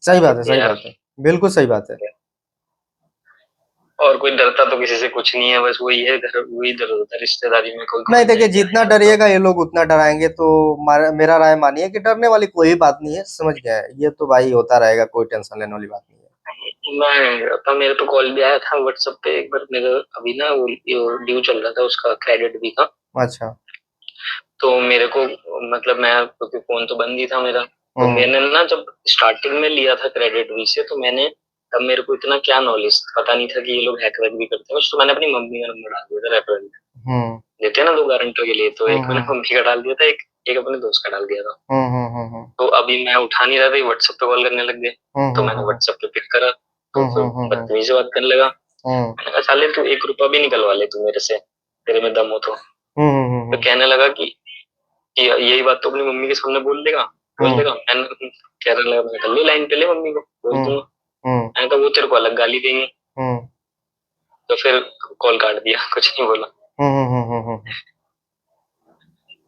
सही बात है, सही बात है, बिल्कुल सही बात है। और कोई डरता तो किसी से कुछ नहीं है, बस वही है घर, वही डर होता है रिश्तेदारी में कोई। नहीं देखिए जितना डरिएगा ये लोग उतना डराएंगे, तो मेरा राय मानिए कि डरने वाली कोई बात नहीं है, समझ गया है, ये तो भाई होता रहेगा, कोई टेंशन लेने वाली बात नहीं है। मैं मेरे तो कॉल भी आया था व्हाट्सएप पे एक बार, मेरा अभी ना वो ड्यू चल रहा था उसका क्रेडिट भी का। अच्छा। तो मेरे को मतलब मैं, क्योंकि फोन तो बंद ही था मेरा, तो मैंने ना जब स्टार्टिंग में लिया था क्रेडिट भी से, तो मैंने तब मेरे को इतना क्या नॉलेज पता नहीं था कि ये लोग हैक वैक भी करते हैं, तो मैंने अपनी मम्मी का नंबर डाल दिया था रेफरल देते हैं ना 2 गारंटर के लिए, तो एक मैंने मम्मी का डाल दिया था, एक अपने दोस्त का डाल दिया था। तो अभी मैं उठा नहीं रहा था, व्हाट्सएप पे कॉल करने लग गए, तो मैंने व्हाट्सएप पे पिक करा, तो फिर बदतमीजी से बात करने लगा। मैंने कहा साले तू 1 रुपया भी निकलवा ले तू मेरे से, तेरे में दम हो तो कहने लगा कि यही बात तो अपनी मम्मी के सामने बोल देगा। मैंने कहने लगा, मैं कर ली लाइन पे ले मम्मी को बोल दूंगा। मैंने कहा वो तेरे को अलग गाली देंगे, तो फिर कॉल काट दिया, कुछ नहीं बोला।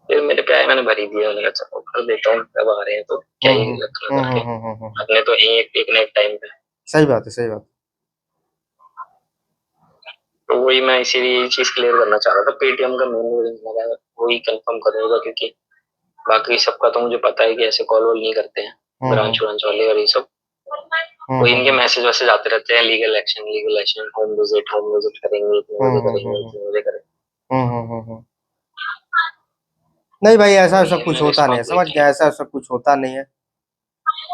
फिर मेरे पे आया, मैंने भर ही दिया, मैंने कहा चलो कर देता हूँ, अब आ रहे हैं तो क्या ही रखना करके, अपने तो एक ना एक टाइम पे। सही बात है, सही बात। तो वही मैं इसीलिए ये चीज क्लियर करना चाह रहा था, पेटीएम का मेन रीजन लगा वही कंफर्म करूंगा, क्योंकि बाकी सबका तो मुझे पता है कि ऐसे कॉल वॉल नहीं करते हैं ब्रांच व्रांच वाले और ये सब। वो इनके मैसेज वैसेज आते रहते हैं, लीगल एक्शन, होम विजिट करेंगे, इतने बजे करेंगे, इतने बजे करेंगे। नहीं भाई, ऐसा वही सब है कुछ मैं होता नहीं है, रिस्पॉन्स समझ देती गया, ऐसा सब कुछ होता नहीं है।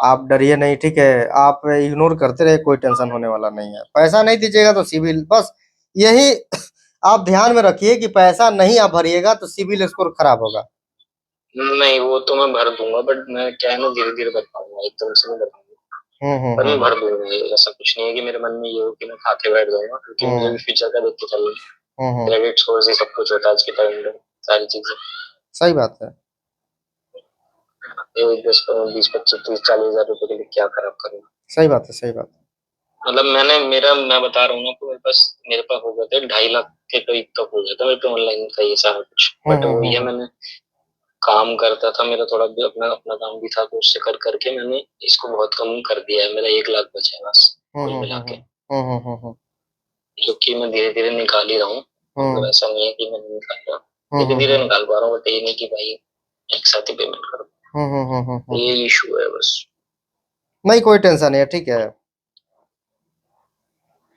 आप डरिए नहीं, ठीक है। आप इग्नोर करते रहे, कोई टेंशन होने वाला नहीं है। पैसा नहीं दीजिएगा तो सिविल, बस यही आप ध्यान में रखिए कि पैसा नहीं आप भरिएगा तो सिविल स्कोर खराब होगा। नहीं वो तो मैं भर दूंगा, बट मैं क्या है ना, धीरे धीरे भर पाऊंगा, एकदम से नहीं भर पाऊंगा, पर मैं भर दूंगा। ऐसा कुछ नहीं है कि मेरे मन में ये हो कि मैं खा के बैठ जाऊंगा, क्योंकि मुझे भी फ्यूचर का देख के चलना है। क्रेडिट स्कोर से सब कुछ होता है आज के टाइम में, सारी चीजें। सही बात है। 10 20 25 30 40 हजार रुपए के लिए क्या खराब करूंगा। सही बात है, सही बात है। मतलब मैं बता रहा हूँ ना, मेरे पास हो गए थे 2.5 लाख के करीब तक हो गया था मेरे पे ऑनलाइन का ये सारा कुछ, बट वही है, मैंने काम करता था, मेरा थोड़ा भी अपना अपना काम भी था, तो उससे कर करके मैंने इसको बहुत कम कर दिया है। मेरा 1 लाख बचा है बस कुल मिला के, जो कि मैं धीरे धीरे निकाल ही रहा हूँ। मतलब ऐसा नहीं है कि मैं नहीं निकाल रहा, धीरे धीरे निकाल पा रहा हूँ, बट ये नहीं कि भाई एक साथ ही पेमेंट करो, ये इशू है बस। नहीं, कोई टेंशन नहीं है, ठीक है।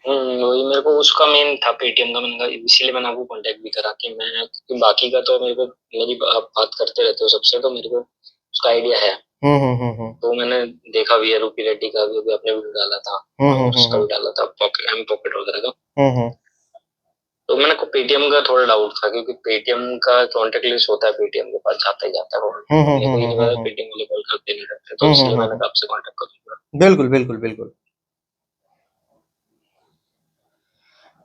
वही मेरे को उसका मेन था पेटीएम का, मैंने कहा इसीलिए मैंने आपको कांटेक्ट भी करा कि मैं, क्योंकि बाकी का तो मेरे को, मेरी आप बात करते रहते हो सबसे, तो मेरे को उसका आइडिया है। तो मैंने देखा भी है, रूपी रेड्डी का भी अभी आपने वीडियो डाला था, उसका भी डाला था, पॉकेट वगैरह का। तो मैंने को पेटीएम का थोड़ा डाउट था, क्योंकि पेटीएम का कॉन्टेक्ट लिस्ट होता है, पेटीएम के पास जाता ही जाता है, मेरे को ही नहीं पता पेटीएम वाले कॉल करते नहीं करते, तो इसलिए मैंने कहा आपसे कांटेक्ट करूंगा। बिल्कुल बिल्कुल बिल्कुल।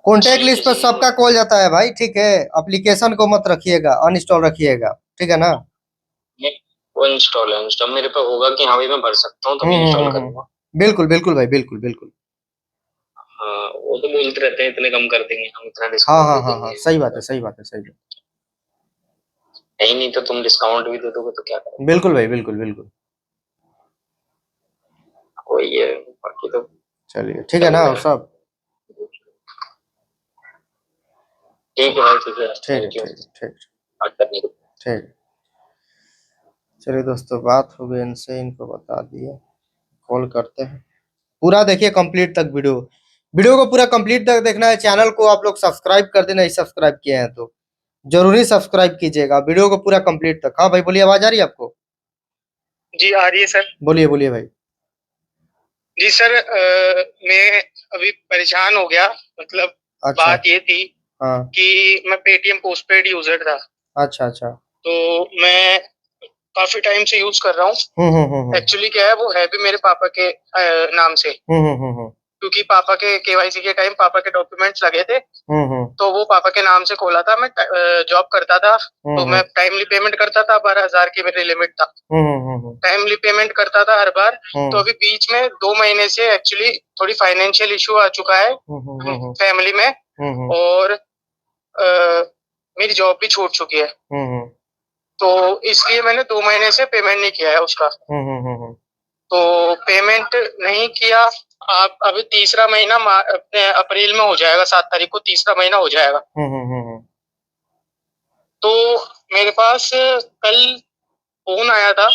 कॉन्टेक्ट लिस्ट पर सबका कॉल जाता है भाई, ठीक है। एप्लीकेशन को मत रखिएगा, अनइंस्टॉल रखिएगा, ठीक है ना। वो इंस्टॉल मेरे पे होगा कि हाँ भाई मैं भर सकता हूँ, तो मैं इंस्टॉल करूंगा। बिल्कुल बिल्कुल भाई, बिल्कुल बिल्कुल। हाँ वो तो बोलते रहते हैं इतने कम कर देंगे हम, इतना डिस्काउंट हाँ हाँ हाँ हाँ, सही बात है, सही बात है, सही बात है। नहीं तो तुम डिस्काउंट भी दे दोगे तो क्या करोगे। बिल्कुल भाई, बिल्कुल बिल्कुल। वही है, बाकी तो चलिए ठीक है ना सब। ठीक है भाई, ठीक है, ठीक है, ठीक बात करने को। ठीक। चलिए दोस्तों, बात हो गई इनसे, इनको बता दिए, कॉल करते हैं। पूरा देखिए कंप्लीट तक वीडियो, वीडियो को पूरा कंप्लीट तक देखना है। चैनल को आप लोग सब्सक्राइब कर देना, नहीं सब्सक्राइब किए हैं तो जरूरी सब्सक्राइब कीजिएगा, वीडियो को पूरा कंप्लीट तक। हाँ भाई बोलिए, आवाज आ रही है आपको? जी आ रही है सर। बोलिए बोलिए भाई। जी सर, मैं अभी परेशान हो गया, मतलब अच्छा। बात ये थी हाँ। कि मैं पेटीएम पोस्टपेड यूजर था। अच्छा अच्छा। तो मैं काफी टाइम से यूज कर रहा हूँ। एक्चुअली क्या है, वो है भी मेरे पापा के नाम से। क्योंकि पापा के केवाईसी के टाइम पापा के डॉक्यूमेंट्स लगे थे, तो वो पापा के नाम से खोला था। मैं जॉब करता था, तो मैं टाइमली पेमेंट करता था, 12,000 की मेरी लिमिट था। टाइमली पेमेंट करता था हर बार। तो अभी बीच में 2 महीने से एक्चुअली थोड़ी फाइनेंशियल इशू आ चुका है फैमिली में, और मेरी जॉब भी छूट चुकी है। तो इसलिए मैंने 2 महीने से पेमेंट नहीं किया है उसका। तो पेमेंट नहीं किया। आप अभी तीसरा महीना अपने अप्रैल में हो जाएगा, 7 तारीख को तीसरा महीना हो जाएगा। तो मेरे पास कल फोन आया था,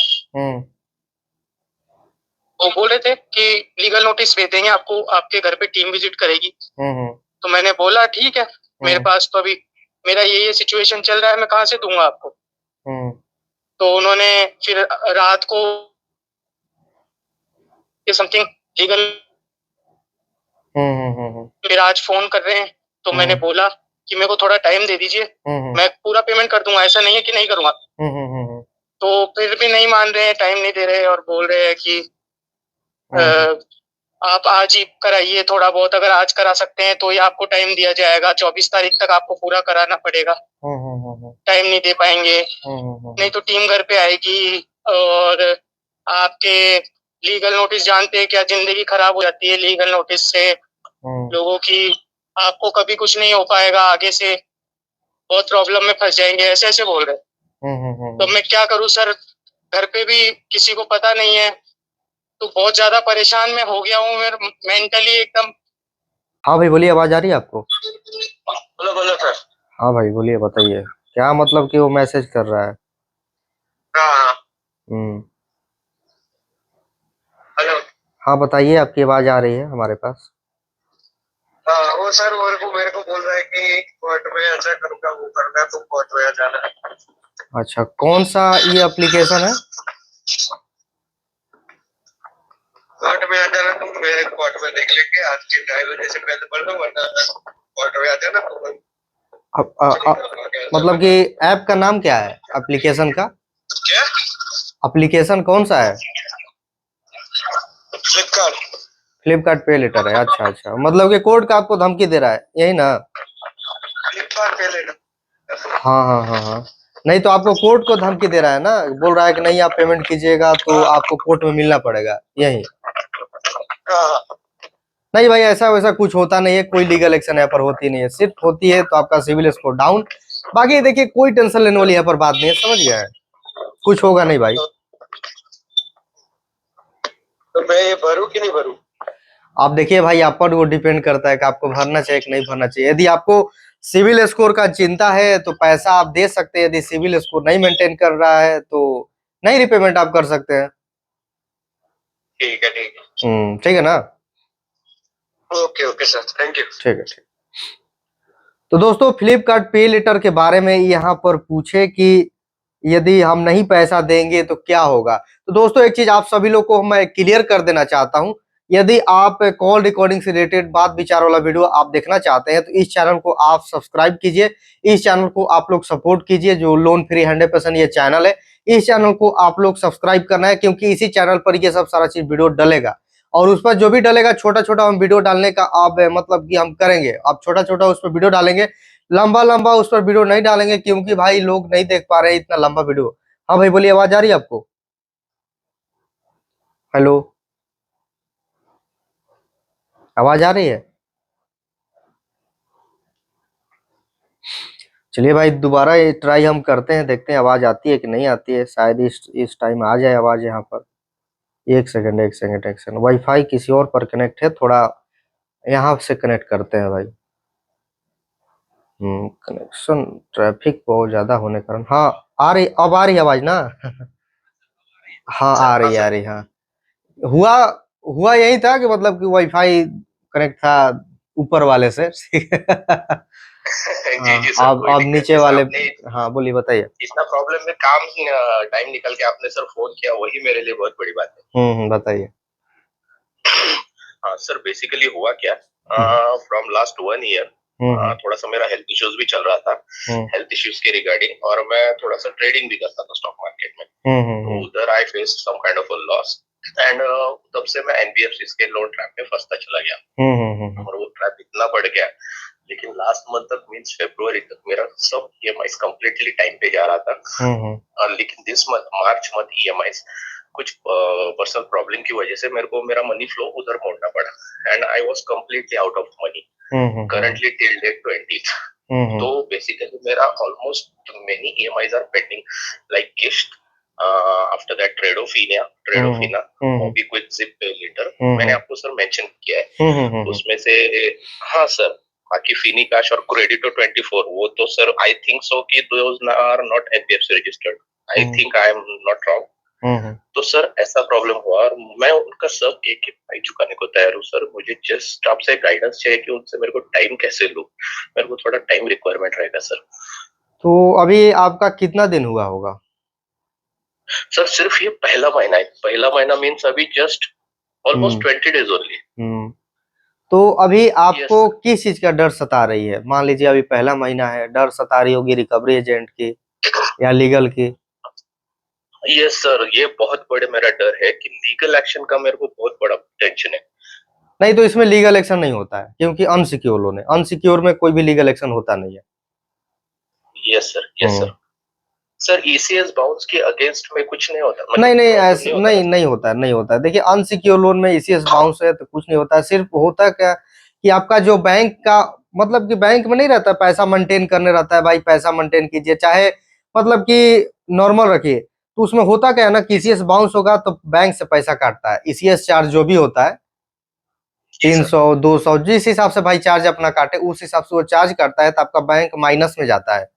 वो बोल रहे थे कि लीगल नोटिस भेज देंगे आपको, आपके घर पे टीम विजिट करेगी। तो मैंने बोला ठीक है, मेरे पास तो अभी मेरा ये सिचुएशन चल रहा है, मैं कहाँ से दूंगा आपको। तो उन्होंने फिर रात को समथिंग लीगल, फिर आज फोन कर रहे हैं। तो मैंने बोला कि मेरे को थोड़ा टाइम दे दीजिए, मैं पूरा पेमेंट कर दूंगा, ऐसा नहीं है कि नहीं करूंगा। तो फिर भी नहीं मान रहे हैं, टाइम नहीं दे रहे, और बोल रहे हैं कि आप आज ही कराइए थोड़ा बहुत, अगर आज करा सकते हैं तो ये आपको टाइम दिया जाएगा, 24 तारीख तक आपको पूरा कराना पड़ेगा। टाइम नहीं दे पाएंगे, नहीं तो टीम घर पे आएगी, और आपके लीगल नोटिस जानते हैं क्या, जिंदगी खराब हो जाती है लीगल नोटिस से लोगों की। आपको कभी कुछ नहीं हो पाएगा आगे से, बहुत प्रॉब्लम में फंस जाएंगे, ऐसे ऐसे बोल रहे। तो मैं क्या करूं सर, घर पे भी किसी को पता नहीं है, तो बहुत ज्यादा परेशान मैं हो गया हूँ, मेंटली एकदम हाँ भाई बोलिए, आवाज आ रही है आपको? बोलो बोलो सर। हाँ भाई बोलिए, बताइए क्या मतलब कि वो मैसेज कर रहा है? हाँ हम्म। हेलो। हाँ बताइए, आपकी आवाज आ रही है हमारे पास। हाँ वो सर मेरे को बोल रहा है कि कोर्ट में ऐसा करूंगा वो करूंगा, तुम कोर्ट में आ जाना। अच्छा, कौन सा ये एप्लीकेशन है? कोर्ट में आ जाना तुम, मेरे कोर्ट में देख लेंगे, आज के 2:30 बजे से पहले पढ़ लो, वरना कोर्ट में आ जाना तुम। मतलब कि ऐप का नाम क्या है, एप्लीकेशन का? क्या? एप्लीकेशन कौन सा है? फ्लिपकार्ट। फ्लिपकार्ट पे लेटर है, अच्छा अच्छा, मतलब कि कोर्ट का आपको धमकी दे रहा है, यही ना? फ्लिपकार्ट पे लेना। हाँ हाँ हाँ हाँ। नहीं तो आपको कोर्ट को धमकी दे रहा है ना, बोल रहा है कि नहीं आप पेमेंट कीजिएगा तो हाँ आपको कोर्ट में मिलना पड़ेगा, यही? हाँ। नहीं भाई, ऐसा वैसा कुछ होता नहीं है, कोई लीगल एक्शन यहाँ पर होती नहीं है, सिर्फ होती है तो आपका सिविल स्कोर डाउन। बाकी देखिए, कोई टेंशन लेने वाली यहाँ पर बात नहीं है, समझ गए? कुछ होगा नहीं भाई। तो मैं ये भरूं कि नहीं भरूं? आप देखिए भाई, आप पर वो डिपेंड करता है कि आपको भरना चाहिए कि नहीं भरना चाहिए। यदि आपको सिविल स्कोर का चिंता है तो पैसा आप दे सकते हैं, यदि सिविल स्कोर नहीं मेंटेन कर रहा है तो नहीं रिपेमेंट आप कर सकते हैं। ठीक है ठीक है। ठीक है ना? Okay okay sir, thank you. ठीक है, ठीक। तो दोस्तों, फ्लिपकार्ट पे लेटर के बारे में यहाँ पर पूछे कि यदि हम नहीं पैसा देंगे तो क्या होगा। तो दोस्तों, एक चीज आप सभी लोग को मैं क्लियर कर देना चाहता हूं। यदि आप कॉल रिकॉर्डिंग से रिलेटेड बात विचार वाला वीडियो आप देखना चाहते हैं तो इस चैनल को आप सब्सक्राइब कीजिए। इस चैनल को आप लोग सपोर्ट कीजिए, जो लोन फ्री 100% ये चैनल है। इस चैनल को आप लोग सब्सक्राइब करना है, क्योंकि इसी चैनल पर ये सब सारा चीज वीडियो डलेगा। और उस पर जो भी डलेगा, छोटा छोटा हम वीडियो डालने का आप मतलब कि हम करेंगे। आप छोटा छोटा उस पर वीडियो डालेंगे, लंबा लंबा उस पर वीडियो नहीं डालेंगे, क्योंकि भाई लोग नहीं देख पा रहे हैं इतना लंबा वीडियो। हाँ भाई बोलिए, आवाज आ रही है आपको? हेलो, आवाज आ रही है? चलिए भाई, दोबारा ये ट्राई हम करते हैं, देखते हैं आवाज आती है कि नहीं आती है। शायद इस टाइम आ जाए आवाज यहाँ पर। एक सेकंड एक सेकंड एक सेकंड, वाईफाई किसी और पर कनेक्ट है, थोड़ा यहाँ से कनेक्ट करते हैं भाई। कनेक्शन ट्रैफिक बहुत ज्यादा होने के कारण, हाँ आ रही, अब आ रही आवाज ना? हाँ सर आ हाँ रही आ सर। रही, हाँ। हुआ हुआ यही था कि मतलब कि वाईफाई कनेक्ट था ऊपर वाले से। जी जी सर, कोई अब दिक्कत नीचे नहीं सर। वाले। आपने हाँ बोलिए, बताइए। इतना प्रॉब्लम में काम टाइम निकल के आपने सर फोन किया, वही मेरे लिए बहुत बड़ी बात बताइए। है। हाँ सर, बेसिकली हुआ क्या, हम्म फ्रॉम लास्ट 1 ईयर हम्म थोड़ा सा मेरा हेल्थ इश्यूज भी चल रहा था। हम्म हेल्थ इश्यूज के रिगार्डिंग, और मैं थोड़ा सा ट्रेडिंग भी करता था स्टॉक मार्केट में। तो हम्म उधर I face some kind of a loss, and तब से मैं एनबीएफसी के लोन ट्रैप में फंसता चला गया। और वो ट्रैप इतना बढ़ गया, लेकिन लास्ट मंथ तक मींस फरवरी तक मेरा सब ईएमआई कंप्लीटली टाइम पे जा रहा था। लेकिन this month March month EMI कुछ पर्सनल प्रॉब्लम की वजह से मेरे को मेरा मनी फ्लो उधर मोड़ना पड़ा, and I was completely out of money currently till date 20th। तो बेसिकली मेरा almost many EMIs are pending, like किश्त, आफ्टर दैट ट्रेडोफिना, मोबीक्विक, जिप पे लेटर, मैंने आपको सर मेंशन किया है उसमें से। हाँ सर, बाकी फिनिकाश और क्रेडिटो 24, वो तो सर आई थिंक सो कि those are not NBFC registered. I think I am not wrong. तो सर ऐसा प्रॉब्लम हुआ, और मैं उनका सब एक एक भाई चुकाने को तैयार हूँ सर। मुझे जस्ट आपसे गाइडेंस चाहिए कि उनसे मेरे को टाइम कैसे लूं, मेरे को थोड़ा टाइम रिक्वायरमेंट रहेगा सर। तो अभी आपका कितना दिन हुआ होगा? सर सिर्फ ये पहला महीना है, पहला महीना मीन्स अभी जस्ट ऑलमोस्ट 20 days ओनली। तो अभी यस आपको किस चीज का डर सता रही है? मान लीजिए अभी पहला महीना है, डर सता रही होगी रिकवरी एजेंट की या लीगल की? यस सर, ये बहुत बड़े मेरा डर है कि लीगल एक्शन का मेरे को बहुत बड़ा टेंशन है। नहीं, तो इसमें लीगल एक्शन नहीं होता है, क्योंकि अनसिक्योर लोन है, अनसिक्योर में कोई भी लीगल एक्शन होता नहीं है। Yes sir yes sir. Sir ECS bounce के अगेंस्ट में कुछ नहीं होता, मतलब नहीं नहीं, प्रॉब्लम ऐसा नहीं होता नहीं, ना? नहीं होता है, नहीं होता है। देखिए, अनसिक्योर लोन में ईसीएस बाउंस है तो कुछ नहीं होता है। सिर्फ होता क्या कि आपका जो बैंक का, मतलब कि बैंक में नहीं रहता, पैसा मेंटेन करने रहता है, भाई पैसा मेंटेन कीजिए, चाहे मतलब कि नॉर्मल रखिए। तो उसमें होता क्या है ना कि जी ईसीएस सर। बाउंस होगा तो बैंक से पैसा काटता है, ईसीएस चार्ज जो भी होता है 300 200 जिस हिसाब से भाई चार्ज अपना काटे उस हिसाब से वो चार्ज करता है, तो आपका बैंक माइनस में जाता है।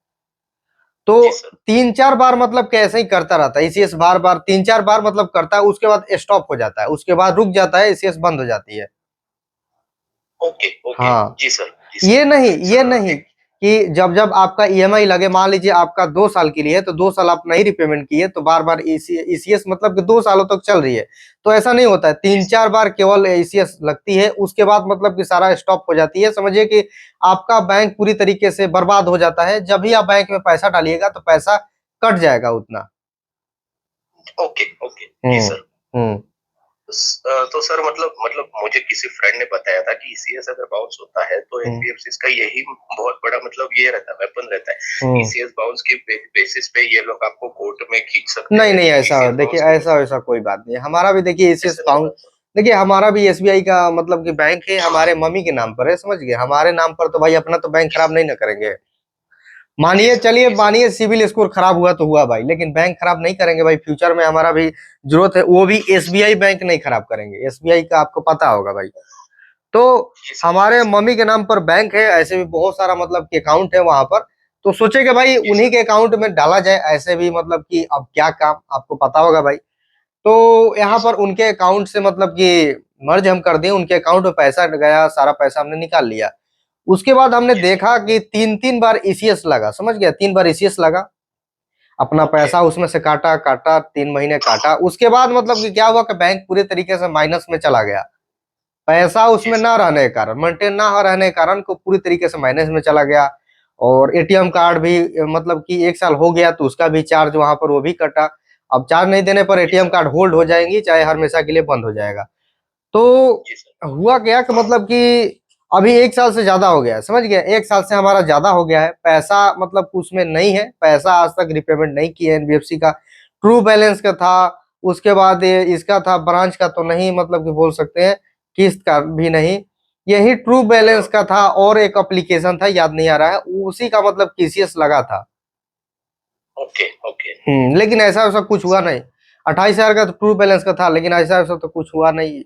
तो 3-4 बार मतलब कैसे ही करता रहता है ईसीएस, बार बार 3-4 बार मतलब करता है, उसके बाद स्टॉप हो जाता है, उसके बाद रुक जाता है, ईसीएस बंद हो जाती है। ओके ओके हाँ, जी सर। ये नहीं कि जब जब आपका ईएमआई लगे, मान लीजिए आपका 2 साल के लिए है, तो 2 साल आप नहीं रिपेमेंट किए तो बार बार ईसीएस मतलब कि 2 सालों तक चल रही है, तो ऐसा नहीं होता है। 3-4 बार केवल ईसीएस लगती है, उसके बाद मतलब कि सारा स्टॉप हो जाती है। समझिए कि आपका बैंक पूरी तरीके से बर्बाद हो जाता है। जब भी आप बैंक में पैसा डालिएगा तो पैसा कट जाएगा उतना। ओके ओके जी सर। हम्म तो सर मतलब मुझे किसी फ्रेंड ने बताया था कि ईसीएस अगर बाउंस होता है तो एनबीएफसी का यही बहुत बड़ा मतलब ये रहता है, वेपन रहता है। ईसीएस बाउंस के बेसिस पे ये लोग आपको कोर्ट में खींच सकते हैं। नहीं ऐसा देखिए, ऐसा कोई बात नहीं है। हमारा भी देखिए ईसीएस बाउंस, देखिए हमारा भी एसबीआई का मतलब कि बैंक है, हमारे मम्मी के नाम पर है, समझ गए। हमारे नाम पर तो भाई अपना तो बैंक खराब नहीं ना करेंगे। मानिए चलिए, मानिए सिविल स्कोर खराब हुआ तो हुआ भाई, लेकिन बैंक खराब नहीं करेंगे भाई। फ्यूचर में हमारा भी जरूरत है, वो भी एसबीआई बैंक नहीं खराब करेंगे। एसबीआई का आपको पता होगा भाई। तो हमारे मम्मी के नाम पर बैंक है, ऐसे भी बहुत सारा मतलब कि अकाउंट है वहां पर। तो सोचे कि भाई उन्हीं के अकाउंट में डाला जाए, ऐसे भी मतलब कि अब क्या काम, आपको पता होगा भाई। तो यहाँ पर उनके अकाउंट से मतलब कि मर्ज हम कर दिए, उनके अकाउंट में पैसा गया, सारा पैसा हमने निकाल लिया। उसके बाद हमने देखा कि 3-3 बार ईसीएस लगा, समझ गया, 3 बार ईसीएस लगा। अपना पैसा उसमें से काटा काटा, 3 महीने काटा। उसके बाद मतलब कि क्या हुआ कि बैंक पूरे तरीके से माइनस में चला गया। पैसा उसमें ना रहने के कारण, मेंटेन ना रहने के कारण को पूरी तरीके से माइनस में चला गया। और एटीएम कार्ड भी मतलब कि 1 साल हो गया तो उसका भी चार्ज वहां पर वो भी कटा। अब चार्ज नहीं देने पर एटीएम कार्ड होल्ड हो जाएंगी, चाहे हमेशा के लिए बंद हो जाएगा। तो हुआ क्या कि मतलब कि अभी 1 साल से ज्यादा हो गया है, समझ गया, 1 साल से हमारा ज्यादा हो गया है। पैसा मतलब उसमें नहीं है, पैसा आज तक रिपेमेंट नहीं किया एनबीएफसी का। ट्रू बैलेंस का था, उसके बाद इसका था ब्रांच का, तो नहीं मतलब कि बोल सकते हैं, किस्त का भी नहीं। यही ट्रू बैलेंस का था, और एक एप्लीकेशन था याद नहीं आ रहा है, उसी का मतलब टीसीएस लगा था। ओके ओके लेकिन ऐसा वैसा कुछ हुआ नहीं। 28,000 का तो ट्रू बैलेंस का था, लेकिन ऐसा वैसा तो कुछ हुआ नहीं।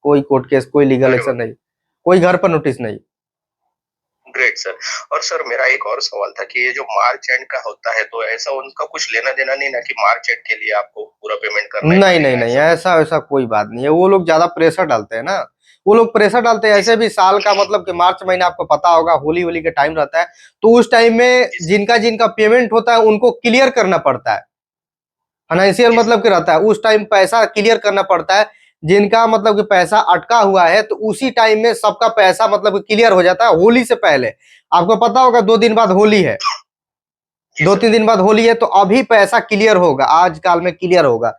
कोई कोर्ट केस, कोई लीगल एक्शन नहीं, कोई घर पर नोटिस नहीं। Great sir. और सर मेरा एक और सवाल था कि ये जो मार्च एंड का होता है तो ऐसा उनका कुछ लेना देना नहीं ना कि मार्च एंड के लिए आपको पूरा पेमेंट करना है? नहीं ऐसा वैसा कोई बात नहीं है। वो लोग ज्यादा प्रेशर डालते हैं ना, वो लोग प्रेशर डालते हैं। ऐसे भी साल का मतलब कि मार्च महीना आपको पता होगा, होली होली के टाइम रहता है, तो उस टाइम में जिनका जिनका पेमेंट होता है उनको क्लियर करना पड़ता है। फाइनेंशियल मतलब कि रहता है, उस टाइम पैसा क्लियर करना पड़ता है। जिनका मतलब कि पैसा अटका हुआ है तो उसी टाइम में सबका पैसा मतलब क्लियर हो जाता है होली से पहले। आपको पता होगा 2 दिन बाद होली है, 2-3 दिन बाद होली है, तो अभी पैसा क्लियर होगा, आज काल में क्लियर होगा।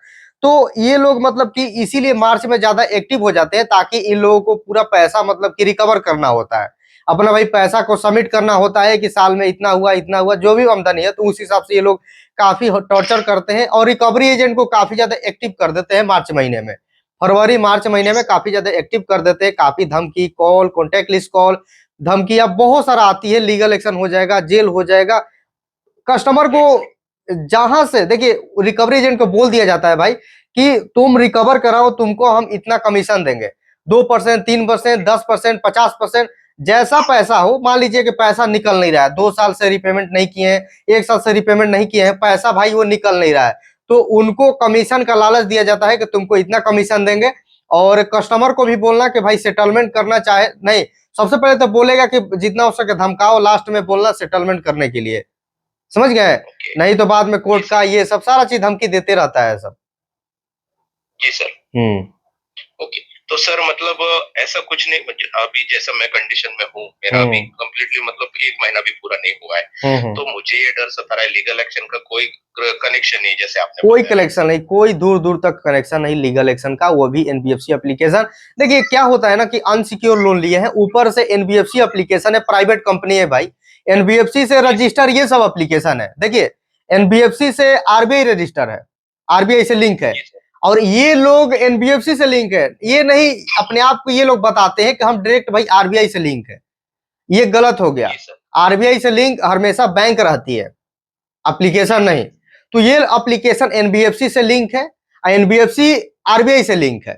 तो ये लोग मतलब कि इसीलिए मार्च में ज्यादा एक्टिव हो जाते हैं, ताकि इन लोगों को पूरा पैसा मतलब कि रिकवर करना होता है। अपना भाई पैसा को सबमिट करना होता है कि साल में इतना हुआ जो भी आमदनी है, तो उस हिसाब से ये लोग काफी टॉर्चर करते हैं, और रिकवरी एजेंट को काफी ज्यादा एक्टिव कर देते हैं मार्च महीने में। फरवरी मार्च महीने में काफी ज्यादा एक्टिव कर देते हैं। काफी धमकी कॉल, कॉन्टेक्ट लिस्ट कॉल, धमकियां बहुत सारा आती है, लीगल एक्शन हो जाएगा, जेल हो जाएगा। कस्टमर को जहां से देखिए, रिकवरी एजेंट को बोल दिया जाता है भाई कि तुम रिकवर कराओ, तुमको हम इतना कमीशन देंगे, 2%, 3%, 10%, 50%, जैसा पैसा हो। मान लीजिए कि पैसा निकल नहीं रहा है, 2 साल से रिपेमेंट नहीं किए हैं, 1 साल से रिपेमेंट नहीं किए हैं, पैसा भाई वो निकल नहीं रहा है, तो उनको कमीशन का लालच दिया जाता है कि तुमको इतना कमीशन देंगे। और कस्टमर को भी बोलना कि भाई सेटलमेंट करना चाहे नहीं, सबसे पहले तो बोलेगा कि जितना हो सके धमकाओ, लास्ट में बोलना सेटलमेंट करने के लिए, समझ गए। नहीं तो बाद में कोर्ट का ये सब सारा चीज धमकी देते रहता है सब। जी सर। ओके। तो सर मतलब ऐसा कुछ नहीं, अभी जैसा मैं कंडीशन में हूँ, मेरा अभी कंप्लीटली मतलब 1 महीना भी पूरा नहीं हुआ है, तो मुझे ये डर सता रहा है लीगल एक्शन का कोई कनेक्शन नहीं, जैसे आपने कोई कनेक्शन नहीं, कोई दूर दूर तक कनेक्शन नहीं लीगल एक्शन का, वो भी एनबीएफसी एप्लीकेशन। देखिए क्या होता है ना कि अनसिक्योर लोन लिए हैं, ऊपर से एनबीएफसी एप्लीकेशन है, प्राइवेट कंपनी है भाई, एनबीएफसी से रजिस्टर ये सब एप्लीकेशन है। देखिए एनबीएफसी से आरबीआई रजिस्टर है, आरबीआई से लिंक है, और ये लोग एनबीएफसी से लिंक है। ये नहीं अपने आप को ये लोग बताते हैं कि हम डायरेक्ट भाई आरबीआई से लिंक है, ये गलत हो गया। आरबीआई से लिंक हमेशा बैंक रहती है, एप्लीकेशन नहीं। तो ये एप्लीकेशन एनबीएफसी से लिंक है, एनबीएफसी आरबीआई से लिंक है।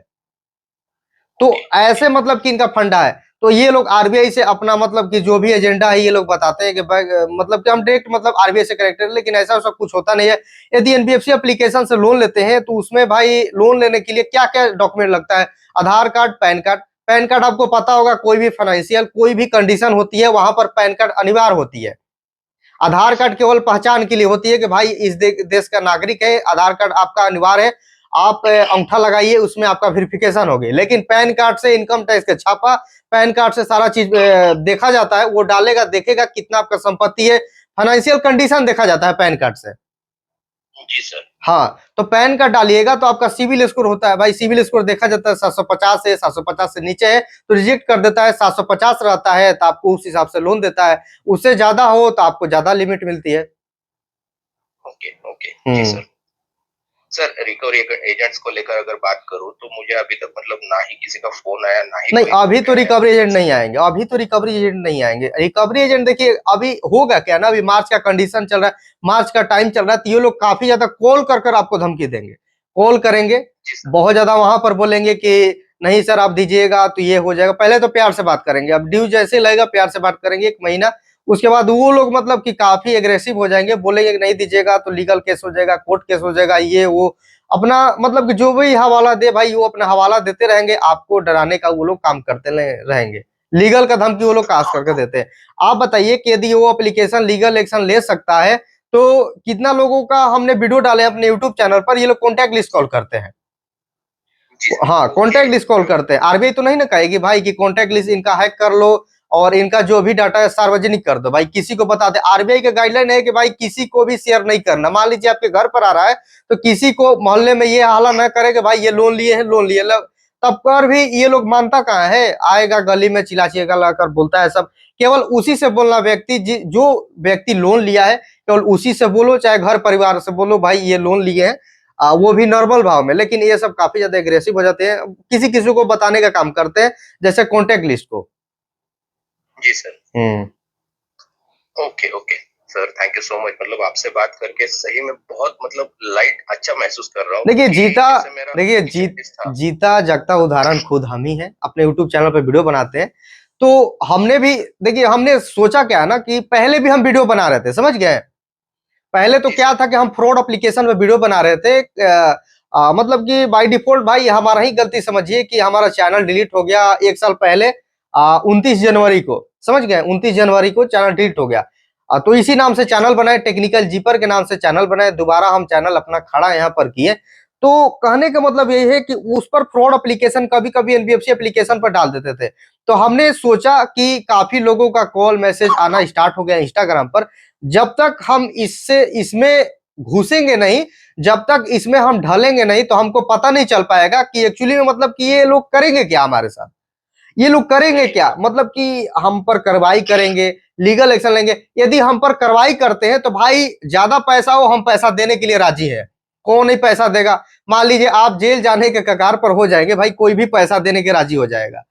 तो ऐसे मतलब कि इनका फंडा है। तो ये लोग आरबीआई से अपना मतलब कि जो भी एजेंडा है ये लोग बताते हैं कि मतलब कि हम डायरेक्ट मतलब आरबीआई से कनेक्टेड है, लेकिन ऐसा सब कुछ होता नहीं है। यदि एनबीएफसी एप्लीकेशन से लोन लेते हैं तो उसमें भाई लोन लेने के लिए क्या क्या डॉक्यूमेंट लगता है? Aadhaar card, PAN card. PAN card आपको पता होगा, कोई भी फाइनेंशियल कोई भी कंडीशन होती है वहां पर पैन कार्ड अनिवार्य होती है। आधार कार्ड केवल पहचान के लिए होती है कि भाई इस देश का नागरिक है, आधार कार्ड आपका अनिवार्य है, आप अंगूठा लगाइए, उसमें आपका वेरिफिकेशन होगी। लेकिन पैन कार्ड से इनकम टैक्स का छापा, पैन कार्ड से सारा चीज देखा जाता है। वो डालेगा, देखेगा कितना आपका संपत्ति है, फाइनेंशियल कंडीशन देखा जाता है पैन कार्ड से। जी सर। हाँ, तो पैन कार्ड डालिएगा तो आपका सिविल स्कोर होता है भाई। सिविल स्कोर देखा जाता है 750 है, 750 से नीचे है तो रिजेक्ट कर देता है, 750 रहता है तो आपको उस हिसाब से लोन देता है, उससे ज्यादा हो तो आपको ज्यादा लिमिट मिलती है। ओके ओके जी सर। सर रिकवरी एजेंट्स को लेकर अगर बात करूं तो मुझे अभी तक मतलब ना ही किसी का फोन आया, ना ही नहीं, अभी तो रिकवरी एजेंट नहीं आएंगे, अभी तो रिकवरी एजेंट नहीं आएंगे। रिकवरी एजेंट देखिए अभी होगा क्या ना, अभी मार्च का कंडीशन चल रहा है, मार्च का टाइम चल रहा है, तो ये लोग काफी ज्यादा कॉल कर आपको धमकी देंगे, कॉल करेंगे, बहुत ज्यादा वहां पर बोलेंगे कि नहीं सर आप दीजिएगा तो ये हो जाएगा। पहले तो प्यार से बात करेंगे, अब ड्यू जैसे लगेगा प्यार से बात करेंगे 1 महीना, उसके बाद वो लोग मतलब कि काफी एग्रेसिव हो जाएंगे, बोलेंगे कि नहीं दीजिएगा तो लीगल केस हो जाएगा, कोर्ट केस हो जाएगा, ये वो अपना मतलब कि जो भी हवाला दे भाई वो अपना हवाला देते रहेंगे, आपको डराने का वो लोग काम करते रहेंगे। लीगल का धमकी वो लोग खास करके देते हैं। आप बताइए कि यदि वो एप्लीकेशन लीगल एक्शन ले सकता है तो कितना लोगों का हमने वीडियो डाले अपने यूट्यूब चैनल पर, ये लोग कॉन्टैक्ट लिस्ट कॉल करते हैं। हाँ, कॉन्टैक्ट लिस्ट कॉल करते हैं। आरबीआई तो नहीं ना कहेगी भाई कि कॉन्टैक्ट लिस्ट इनका हैक कर लो और इनका जो भी डाटा है सार्वजनिक कर दो, भाई किसी को बता दे। आरबीआई का गाइडलाइन है कि भाई किसी को भी शेयर नहीं करना। मान लीजिए आपके घर पर आ रहा है तो किसी को मोहल्ले में ये हाला न करे कि भाई ये लोन लिए हैं, लोन लिए, तब पर भी ये लोग मानता कहाँ है, आएगा गली में चिल्ला चिल्ला कर बोलता है सब। केवल उसी से बोलना, व्यक्ति जो व्यक्ति लोन लिया है केवल उसी से बोलो, चाहे घर परिवार से बोलो भाई ये लोन लिए हैं, वो भी नॉर्मल भाव में। लेकिन ये सब काफी ज्यादा एग्रेसिव हो जाते हैं, किसी किसी को बताने का काम करते हैं, जैसे कॉन्टैक्ट लिस्ट को। जी sir. Okay okay sir, thank you so much. मतलब आपसे बात करके सही में बहुत मतलब लाइट अच्छा महसूस कर रहा हूँ। देखिए जीता जागता उदाहरण खुद हम ही है, अपने यूट्यूब चैनल पे वीडियो बनाते हैं। तो हमने भी देखिए हमने सोचा क्या ना कि पहले भी हम वीडियो बना रहे थे, समझ गए। पहले तो क्या था कि हम फ्रॉड एप्लीकेशन में वीडियो बना रहे थे, मतलब कि बाय डिफॉल्ट भाई हमारा ही गलती समझिए कि हमारा चैनल डिलीट हो गया 1 साल पहले, 29 जनवरी को, समझ गए, 29 जनवरी को चैनल डिलीट हो गया। तो इसी नाम से चैनल बनाए, टेक्निकल जीपर के नाम से चैनल बनाए, दोबारा हम चैनल अपना खड़ा यहाँ पर किए। तो कहने का मतलब ये है कि उस पर फ्रॉड एप्लीकेशन कभी कभी एनबीएफसी एप्लीकेशन पर डाल देते थे। तो हमने सोचा कि काफी लोगों का कॉल मैसेज आना स्टार्ट हो गया इंस्टाग्राम पर, जब तक हम इसमें घुसेंगे नहीं, जब तक इसमें हम ढलेंगे नहीं तो हमको पता नहीं चल पाएगा कि एक्चुअली में मतलब कि ये लोग करेंगे क्या हमारे साथ, ये लोग करेंगे क्या, मतलब कि हम पर कार्रवाई करेंगे, लीगल एक्शन लेंगे। यदि हम पर कार्रवाई करते हैं तो भाई ज्यादा पैसा हो हम पैसा देने के लिए राजी है, कौन नहीं पैसा देगा। मान लीजिए आप जेल जाने के कगार पर हो जाएंगे, भाई कोई भी पैसा देने के राजी हो जाएगा,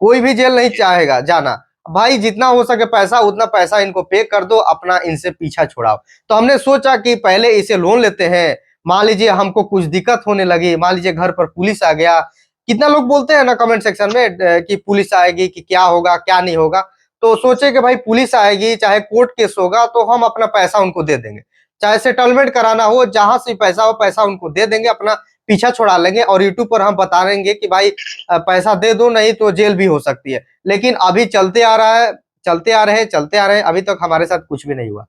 कोई भी जेल नहीं चाहेगा जाना। भाई जितना हो सके पैसा उतना पैसा इनको पे कर दो, अपना इनसे पीछा छुड़ाओ। तो हमने सोचा कि पहले इसे लोन लेते हैं, मान लीजिए हमको कुछ दिक्कत होने लगी, मान लीजिए घर पर पुलिस आ गया, कितना लोग बोलते हैं ना कमेंट सेक्शन में कि पुलिस आएगी कि क्या होगा क्या नहीं होगा। तो सोचे कि भाई पुलिस आएगी चाहे कोर्ट केस होगा तो हम अपना पैसा उनको दे देंगे, चाहे सेटलमेंट कराना हो, जहां से पैसा हो पैसा उनको दे देंगे, अपना पीछा छुड़ा लेंगे और यूट्यूब पर हम बता देंगे कि भाई पैसा दे दो नहीं तो जेल भी हो सकती है। लेकिन अभी चलते आ रहा है, चलते आ रहे हैं, अभी तक हमारे साथ कुछ भी नहीं हुआ।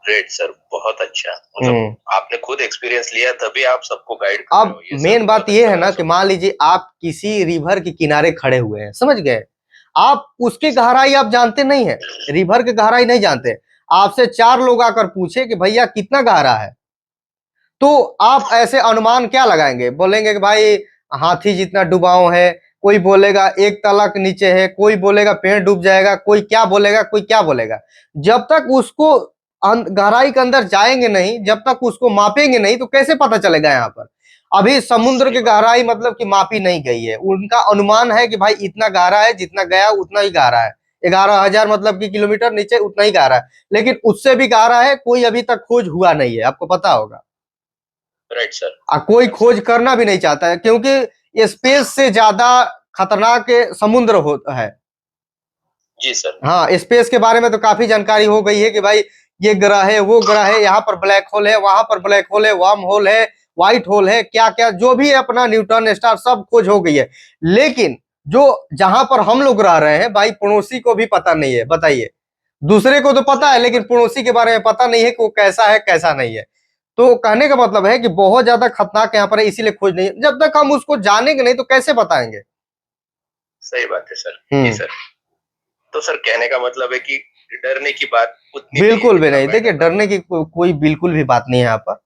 ग्रेट सर, बहुत अच्छा। मतलब आपने खुद एक्सपीरियंस लिया तभी आप सबको गाइड कर रहे हो। अब मेन बात ये है ना कि मान लीजिए आप किसी रिवर के किनारे खड़े हुए हैं, समझ गए, आप उसकी गहराई आप जानते नहीं है, रिवर की गहराई नहीं जानते, आपसे 4 लोग आकर पूछे कि भैया कितना गहरा है, तो आप ऐसे अनुमान क्या लगाएंगे, बोलेंगे कि भाई हाथी जितना डुबाव है, कोई बोलेगा 1 तलक नीचे है, कोई बोलेगा पेड़ डूब जाएगा, कोई क्या बोलेगा, कोई क्या बोलेगा। जब तक उसको गहराई के अंदर जाएंगे नहीं, जब तक उसको मापेंगे नहीं तो कैसे पता चलेगा। यहाँ पर अभी समुद्र की गहराई मतलब कि मापी नहीं गई है, उनका अनुमान है कि भाई इतना गहरा है, जितना गया उतना ही गहरा है, 11,000 मतलब कि किलोमीटर नीचे उतना ही गहरा है, लेकिन उससे भी गहरा है कोई अभी तक खोज हुआ नहीं है, आपको पता होगा। Right sir. कोई खोज करना भी नहीं चाहता है, क्योंकि स्पेस से ज्यादा खतरनाक समुद्र है। जी सर। हाँ, स्पेस के बारे में तो काफी जानकारी हो गई है कि भाई ये ग्रह है, वो ग्रह है, यहाँ पर ब्लैक होल है, वहां पर ब्लैक होल है, वर्म होल है, व्हाइट होल है, क्या क्या जो भी है अपना न्यूट्रॉन स्टार सब खोज हो गई है। लेकिन जो जहां पर हम लोग रह रहे हैं भाई, पड़ोसी को भी पता नहीं है। बताइए, दूसरे को तो पता है लेकिन पड़ोसी के बारे में पता नहीं है कि वो कैसा है कैसा नहीं है। तो कहने का मतलब है कि बहुत ज्यादा खतरनाक यहाँ पर है, इसीलिए खोज नहीं है। जब तक हम उसको जानेंगे नहीं तो कैसे बताएंगे। सही बात है सर। जी सर। तो सर कहने का मतलब है कि डरने की बात उतनी बिल्कुल भी नहीं। देखिए, डरने की कोई बिल्कुल भी बात नहीं है यहाँ पर।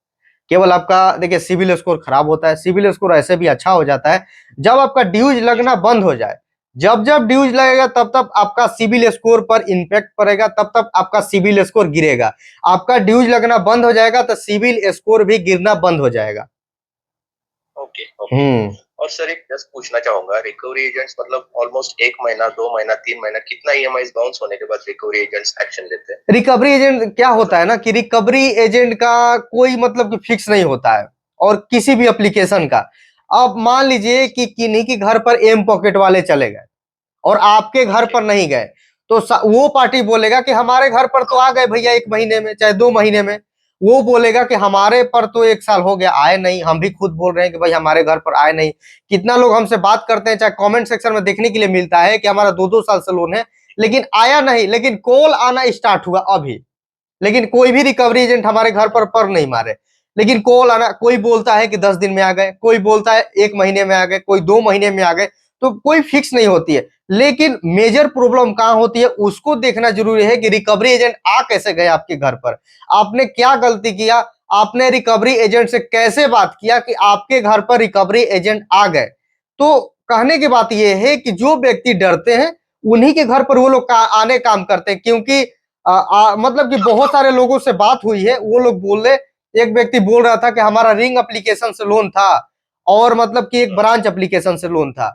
केवल आपका देखिए सिविल स्कोर खराब होता है। सिविल स्कोर ऐसे भी अच्छा हो जाता है जब आपका ड्यूज लगना बंद हो जाए। जब जब ड्यूज लगेगा तब तब आपका सिविल स्कोर पर इम्पैक्ट पड़ेगा, तब तब आपका सिविल स्कोर गिरेगा। आपका ड्यूज लगना बंद हो जाएगा तो सिविल स्कोर भी गिरना बंद हो जाएगा। Okay okay. और सर एक जस्ट पूछना चाहूंगा, रिकवरी एजेंट्स मतलब ऑलमोस्ट 1 महीना 2 महीना 3 महीना कितना ईएमआई बाउंस होने के बाद रिकवरी एजेंट्स एक्शन लेते हैं? रिकवरी एजेंट क्या होता है ना कि रिकवरी एजेंट का कोई मतलब कि फिक्स नहीं होता है, और किसी भी एप्लीकेशन का। अब मान लीजिए कि किन्हीं के घर पर एम पॉकेट वाले चले गए और आपके घर पर नहीं गए, तो वो पार्टी बोलेगा कि हमारे घर पर तो आ गए भैया 1 महीने में चाहे 2 महीने में। वो बोलेगा कि हमारे पर तो 1 साल हो गया आए नहीं। हम भी खुद बोल रहे हैं कि भाई हमारे घर पर आए नहीं। कितना लोग हमसे बात करते हैं, चाहे कमेंट सेक्शन में देखने के लिए मिलता है कि हमारा 2-2 साल से लोन है लेकिन आया नहीं, लेकिन कॉल आना स्टार्ट हुआ अभी। लेकिन कोई भी रिकवरी एजेंट हमारे घर पर नहीं मारे, लेकिन कॉल आना, कोई बोलता है कि 10 दिन में आ गए, कोई बोलता है 1 महीने में आ गए, कोई 2 महीने में आ गए। तो कोई फिक्स नहीं होती है। लेकिन मेजर प्रॉब्लम कहां होती है उसको देखना जरूरी है कि रिकवरी एजेंट आ कैसे गए आपके घर पर, आपने क्या गलती किया, आपने रिकवरी एजेंट से कैसे बात किया कि आपके घर पर रिकवरी एजेंट आ गए। तो कहने की बात यह है कि जो व्यक्ति डरते हैं उन्हीं के घर पर वो लोग आने काम करते हैं। क्योंकि मतलब कि बहुत सारे लोगों से बात हुई है, वो लोग बोल रहे, एक व्यक्ति बोल रहा था कि हमारा रिंग एप्लीकेशन से लोन था और मतलब कि एक ब्रांच एप्लीकेशन से लोन था।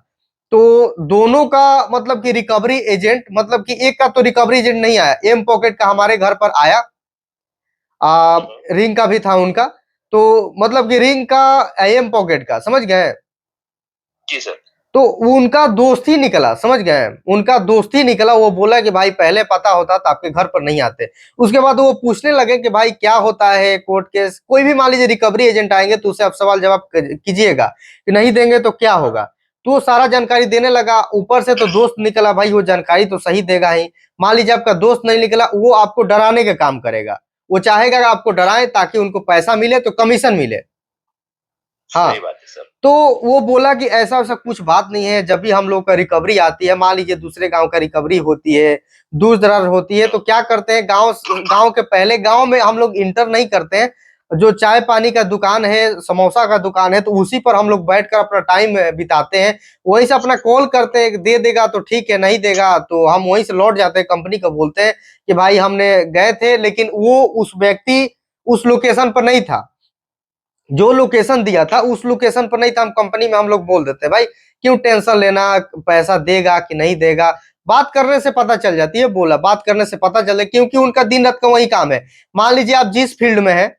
तो दोनों का मतलब कि रिकवरी एजेंट, मतलब कि एक का तो रिकवरी एजेंट नहीं आया, एम पॉकेट का हमारे घर पर आया, रिंग का भी था उनका। तो मतलब कि रिंग का एम पॉकेट का, समझ गए? जी सर। तो उनका दोस्त ही निकला, समझ गए? उनका दोस्त ही निकला। वो बोला कि भाई पहले पता होता तो आपके घर पर नहीं आते। उसके बाद वो पूछने लगे कि भाई क्या होता है कोर्ट केस। कोई भी मान लीजिए रिकवरी एजेंट आएंगे तो उसे आप सवाल जवाब कीजिएगा, कि नहीं देंगे तो क्या होगा। तो वो सारा जानकारी देने लगा। ऊपर से तो दोस्त निकला, भाई वो जानकारी तो सही देगा ही। मान लीजिए आपका दोस्त नहीं निकला, वो आपको डराने का काम करेगा। वो चाहेगा कि आपको डराए ताकि उनको पैसा मिले तो कमीशन मिले। हाँ, सही बात है सर। तो वो बोला कि ऐसा वैसा कुछ बात नहीं है। जब भी हम लोग का रिकवरी आती है, मान लीजिए दूसरे गांव का रिकवरी होती है, दूर दराज होती है, तो क्या करते हैं, गांव गांव के पहले गांव में हम लोग इंटर नहीं करते हैं। जो चाय पानी का दुकान है, समोसा का दुकान है, तो उसी पर हम लोग बैठकर अपना टाइम बिताते हैं। वहीं से अपना कॉल करते हैं, दे देगा तो ठीक है, नहीं देगा तो हम वहीं से लौट जाते हैं। कंपनी को बोलते हैं कि भाई हमने गए थे लेकिन वो उस व्यक्ति उस लोकेशन पर नहीं था, जो लोकेशन दिया था उस लोकेशन पर नहीं था। हम कंपनी में हम लोग बोल देते हैं भाई क्यों टेंशन लेना, पैसा देगा कि नहीं देगा, बात करने से पता चल जाती है। बोला बात करने से पता चले, क्योंकि उनका दिन रात का वही काम है। मान लीजिए आप जिस फील्ड में है,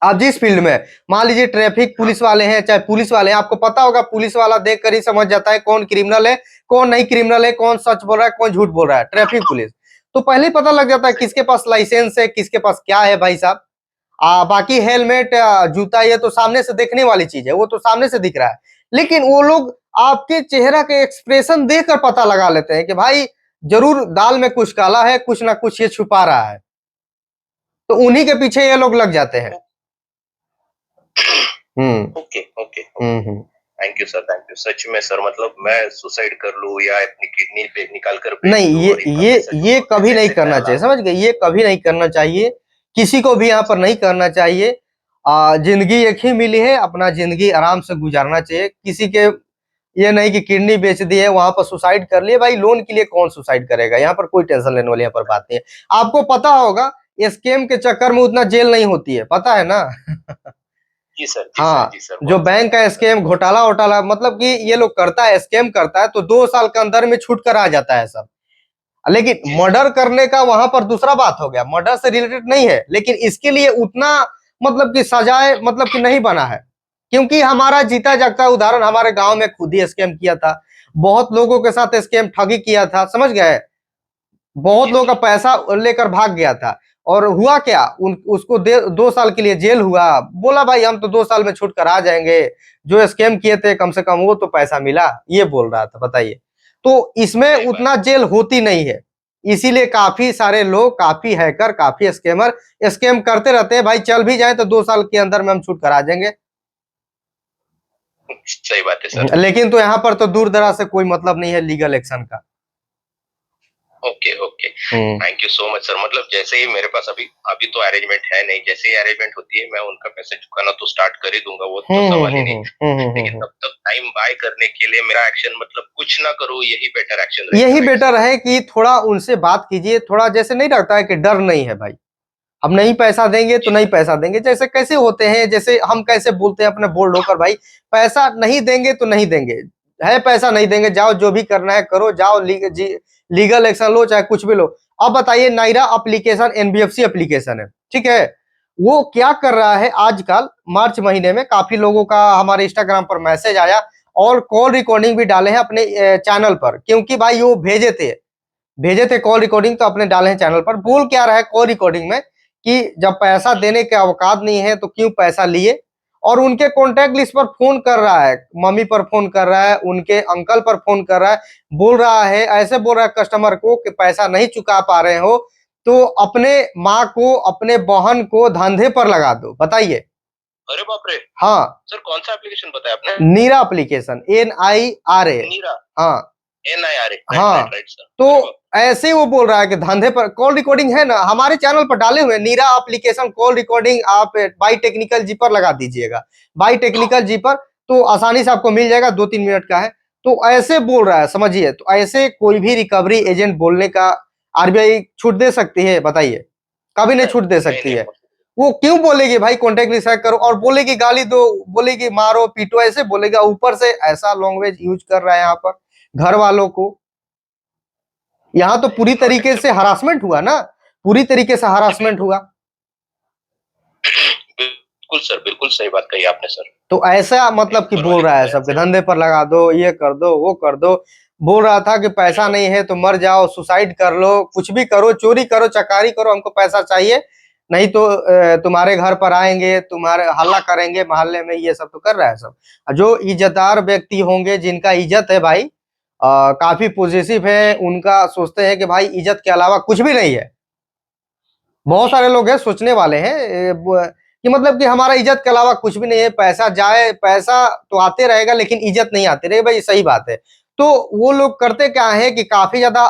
आप जिस फील्ड में, मान लीजिए ट्रैफिक पुलिस वाले हैं चाहे पुलिस वाले हैं, आपको पता होगा पुलिस वाला देख कर ही समझ जाता है कौन क्रिमिनल है कौन नहीं क्रिमिनल है, कौन सच बोल रहा है कौन झूठ बोल रहा है। ट्रैफिक पुलिस तो पहले ही पता लग जाता है किसके पास लाइसेंस है, किसके पास क्या है भाई साहब। बाकी हेलमेट जूता ये तो सामने से देखने वाली चीज है, वो तो सामने से दिख रहा है। लेकिन वो लोग आपके चेहरा के एक्सप्रेशन देखकर पता लगा लेते हैं कि भाई जरूर दाल में कुछ काला है, कुछ ना कुछ ये छुपा रहा है। तो उन्हीं के पीछे ये लोग लग जाते हैं। Okay okay. Thank you sir, thank you. सच में सर मतलब मैं सुसाइड कर लूं या अपनी किडनी पे निकाल कर नहीं, ये कभी नहीं करना चाहिए, समझ गए? ये कभी नहीं करना चाहिए, किसी को भी यहाँ पर नहीं करना चाहिए। जिंदगी एक ही मिली है, अपना जिंदगी आराम से गुजारना चाहिए। किसी के ये नहीं कि किडनी बेच दी है वहां पर सुसाइड कर लिए। भाई लोन के लिए कौन सुसाइड करेगा, यहाँ पर कोई टेंशन लेने वाली यहाँ पर बात नहीं है। आपको पता होगा स्कैम के चक्कर में उतना जेल नहीं होती है, पता है ना? जी सर, हाँ, जी सर, जो बैंक का स्कैम घोटाला वोटाला मतलब कि ये लोग करता है, स्कैम करता है, तो 2 साल के अंदर में छूट कर आ जाता है सब। लेकिन मर्डर करने का वहां पर दूसरा बात हो गया, मर्डर से रिलेटेड नहीं है, लेकिन इसके लिए उतना मतलब कि सजाए मतलब कि नहीं बना है। क्योंकि हमारा जीता जागता उदाहरण हमारे गांव में खुद ही स्कैम किया था, बहुत लोगों के साथ स्कैम ठगी किया था, समझ गए, बहुत लोगों का पैसा लेकर भाग गया था। और हुआ क्या, उसको 2 साल के लिए जेल हुआ, बोला भाई हम तो 2 साल में छूट कर आ जाएंगे, जो स्कैम किए थे कम से कम वो तो पैसा मिला, ये बोल रहा था, बताइए। तो इसमें उतना जेल होती नहीं है, इसीलिए काफी सारे लोग, काफी हैकर, काफी स्कैमर स्कैम करते रहते हैं भाई, चल भी जाए तो 2 साल के अंदर में हम छूट कर आ जाएंगे। सही बात है सर। लेकिन तो यहाँ पर तो दूर दराज से कोई मतलब नहीं है लीगल एक्शन का। Okay okay, thank you so much sir. मतलब जैसे ही मेरे पास अभी अभी तो अरेंजमेंट है नहीं, जैसे ही अरेंजमेंट होती है मैं उनका पैसे चुकाना तो स्टार्ट कर ही दूंगा, वो तो सवाल ही नहीं। लेकिन तब तक टाइम बाय करने के लिए मेरा एक्शन मतलब कुछ ना करो, यही बेटर एक्शन रहेगा। यही बेटर है कि थोड़ा उनसे बात कीजिए, थोड़ा जैसे नहीं लगता है कि डर नहीं है भाई, हम नहीं पैसा देंगे तो नहीं पैसा देंगे, जैसे कैसे होते हैं, जैसे हम कैसे बोलते हैं अपने बोल्ड होकर भाई, पैसा नहीं देंगे तो नहीं देंगे, है पैसा नहीं देंगे, जाओ जो भी करना है करो, जाओ लीगल एक्शन लो, चाहे कुछ भी लो। अब बताइए, नायरा एप्लीकेशन एनबीएफसी एप्लीकेशन है, ठीक है, वो क्या कर रहा है आजकल, मार्च महीने में काफी लोगों का हमारे इंस्टाग्राम पर मैसेज आया और कॉल रिकॉर्डिंग भी डाले हैं अपने चैनल पर, क्योंकि भाई वो भेजे थे कॉल रिकॉर्डिंग तो अपने डाले हैं चैनल पर। बोल क्या रहा है कॉल रिकॉर्डिंग में कि जब पैसा देने के औकात नहीं है तो क्यों पैसा लिए, और उनके कॉन्टैक्ट लिस्ट पर फोन कर रहा है, मम्मी पर फोन कर रहा है, उनके अंकल पर फोन कर रहा है, बोल रहा है, ऐसे बोल रहा है कस्टमर को कि पैसा नहीं चुका पा रहे हो तो अपने माँ को, अपने बहन को धंधे पर लगा दो, बताइए। अरे बाप रे। हाँ सर, कौन सा एप्लीकेशन बताया आपने? नीरा एप्लीकेशन, NIRA। नीरा, हाँ NIRA, हाँ, राइट सर। तो ऐसे वो बोल रहा है कि धंधे पर कॉल रिकॉर्डिंग है ना, हमारे चैनल पर डाले हुए नीरा एप्लीकेशन कॉल रिकॉर्डिंग, आप बाई टेक्निकल जी पर लगा दीजिएगा, बाई टेक्निकल जी पर तो आसानी से आपको मिल जाएगा, 2-3 मिनट का है। तो ऐसे बोल रहा है, समझिए, तो ऐसे कोई भी रिकवरी एजेंट बोलने का आरबीआई छूट दे सकती है, बताइए, कभी नहीं छूट दे सकती है। वो क्यों बोलेगी भाई कॉन्टेक्ट लिस्ट हैक करो, और बोलेगी गाली दो, बोलेगी मारो पीटो, ऐसे बोलेगा, ऊपर से ऐसा लैंग्वेज यूज कर रहा है यहाँ पर घर वालों को। यहाँ तो पूरी तरीके से हरासमेंट हुआ ना, पूरी तरीके से हरासमेंट हुआ। बिल्कुल सर, बिल्कुल सही बात कही आपने सर। तो ऐसा मतलब कि बोल रहा है सबके धंधे पर लगा दो, ये कर दो, वो कर दो, बोल रहा था कि पैसा नहीं है तो मर जाओ, सुसाइड कर लो, कुछ भी करो, चोरी करो, चकारी करो, हमको पैसा चाहिए, नहीं तो तुम्हारे घर पर आएंगे, तुम्हारे हल्ला करेंगे मोहल्ले में, ये सब तो कर रहा है सब। जो इज्जतदार व्यक्ति होंगे, जिनका इज्जत है भाई, काफी पॉजिटिव है, उनका सोचते हैं कि भाई इज्जत के अलावा कुछ भी नहीं है। बहुत सारे लोग हैं सोचने वाले हैं कि मतलब कि हमारा इज्जत के अलावा कुछ भी नहीं है, पैसा जाए, पैसा तो आते रहेगा लेकिन इज्जत नहीं आती रहेगी, भाई सही बात है। तो वो लोग करते क्या है कि काफी ज्यादा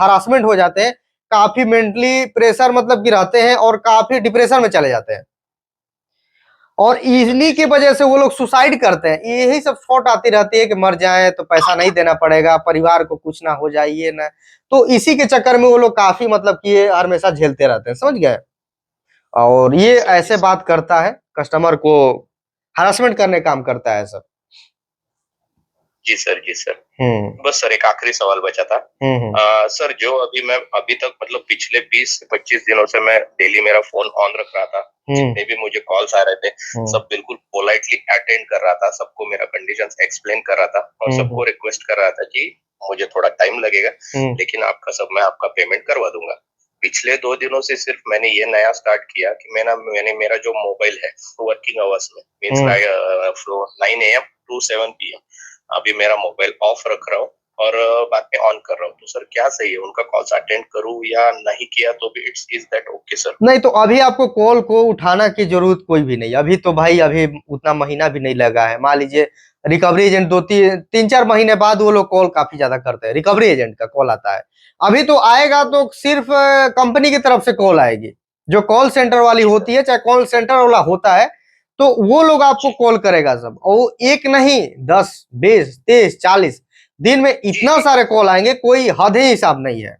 हरासमेंट हो जाते हैं, काफी मेंटली प्रेशर मतलब कि रहते हैं, और काफी डिप्रेशन में चले जाते हैं, और इजली की वजह से वो लोग सुसाइड करते हैं। यही सब थॉट आती रहती है कि मर जाए तो पैसा नहीं देना पड़ेगा, परिवार को कुछ ना हो जाए, ये ना, तो इसी के चक्कर में वो लोग काफी मतलब कि ये हमेशा झेलते रहते हैं, समझ गए। और ये ऐसे बात करता है, कस्टमर को हरासमेंट करने काम करता है सब। जी सर, जी सर। बस सर एक आखिरी सवाल बचा था। सर, जो अभी तक मतलब पिछले 20 से 25 दिनों से मैं डेली मेरा फोन ऑन रख रहा था, जितने भी मुझे कॉल्स आ रहे थे सब बिल्कुल पोलाइटली अटेंड कर रहा था, सबको मेरा कंडीशंस एक्सप्लेन कर रहा था, और सबको रिक्वेस्ट कर रहा था कि मुझे थोड़ा टाइम लगेगा लेकिन मैं आपका पेमेंट करवा दूंगा। पिछले 2 दिनों से सिर्फ मैंने ये नया स्टार्ट किया कि मैंने मेरा जो मोबाइल है वर्किंग आवर्स में मीन्स 9 AM to 7 PM अभी मेरा मोबाइल ऑफ रख रहा हूँ और बाद में ऑन कर रहा हूँ। तो सर क्या सही है, उनका कॉल्स अटेंड करूँ या नहीं किया तो भी इज दैट ओके सर? नहीं, तो अभी आपको कॉल को उठाना की जरूरत कोई भी नहीं, अभी तो भाई अभी उतना महीना भी नहीं लगा है। मान लीजिए रिकवरी एजेंट 3-4 महीने बाद वो लोग कॉल काफी ज्यादा करते हैं, रिकवरी एजेंट का कॉल आता है। अभी तो आएगा तो सिर्फ कंपनी की तरफ से कॉल आएगी, जो कॉल सेंटर वाली होती है, चाहे कॉल सेंटर वाला होता है, तो वो लोग आपको कॉल करेगा सब, और एक नहीं 10, 20, 30, 40 दिन में इतना सारे कॉल आएंगे, कोई हद ही हिसाब नहीं है।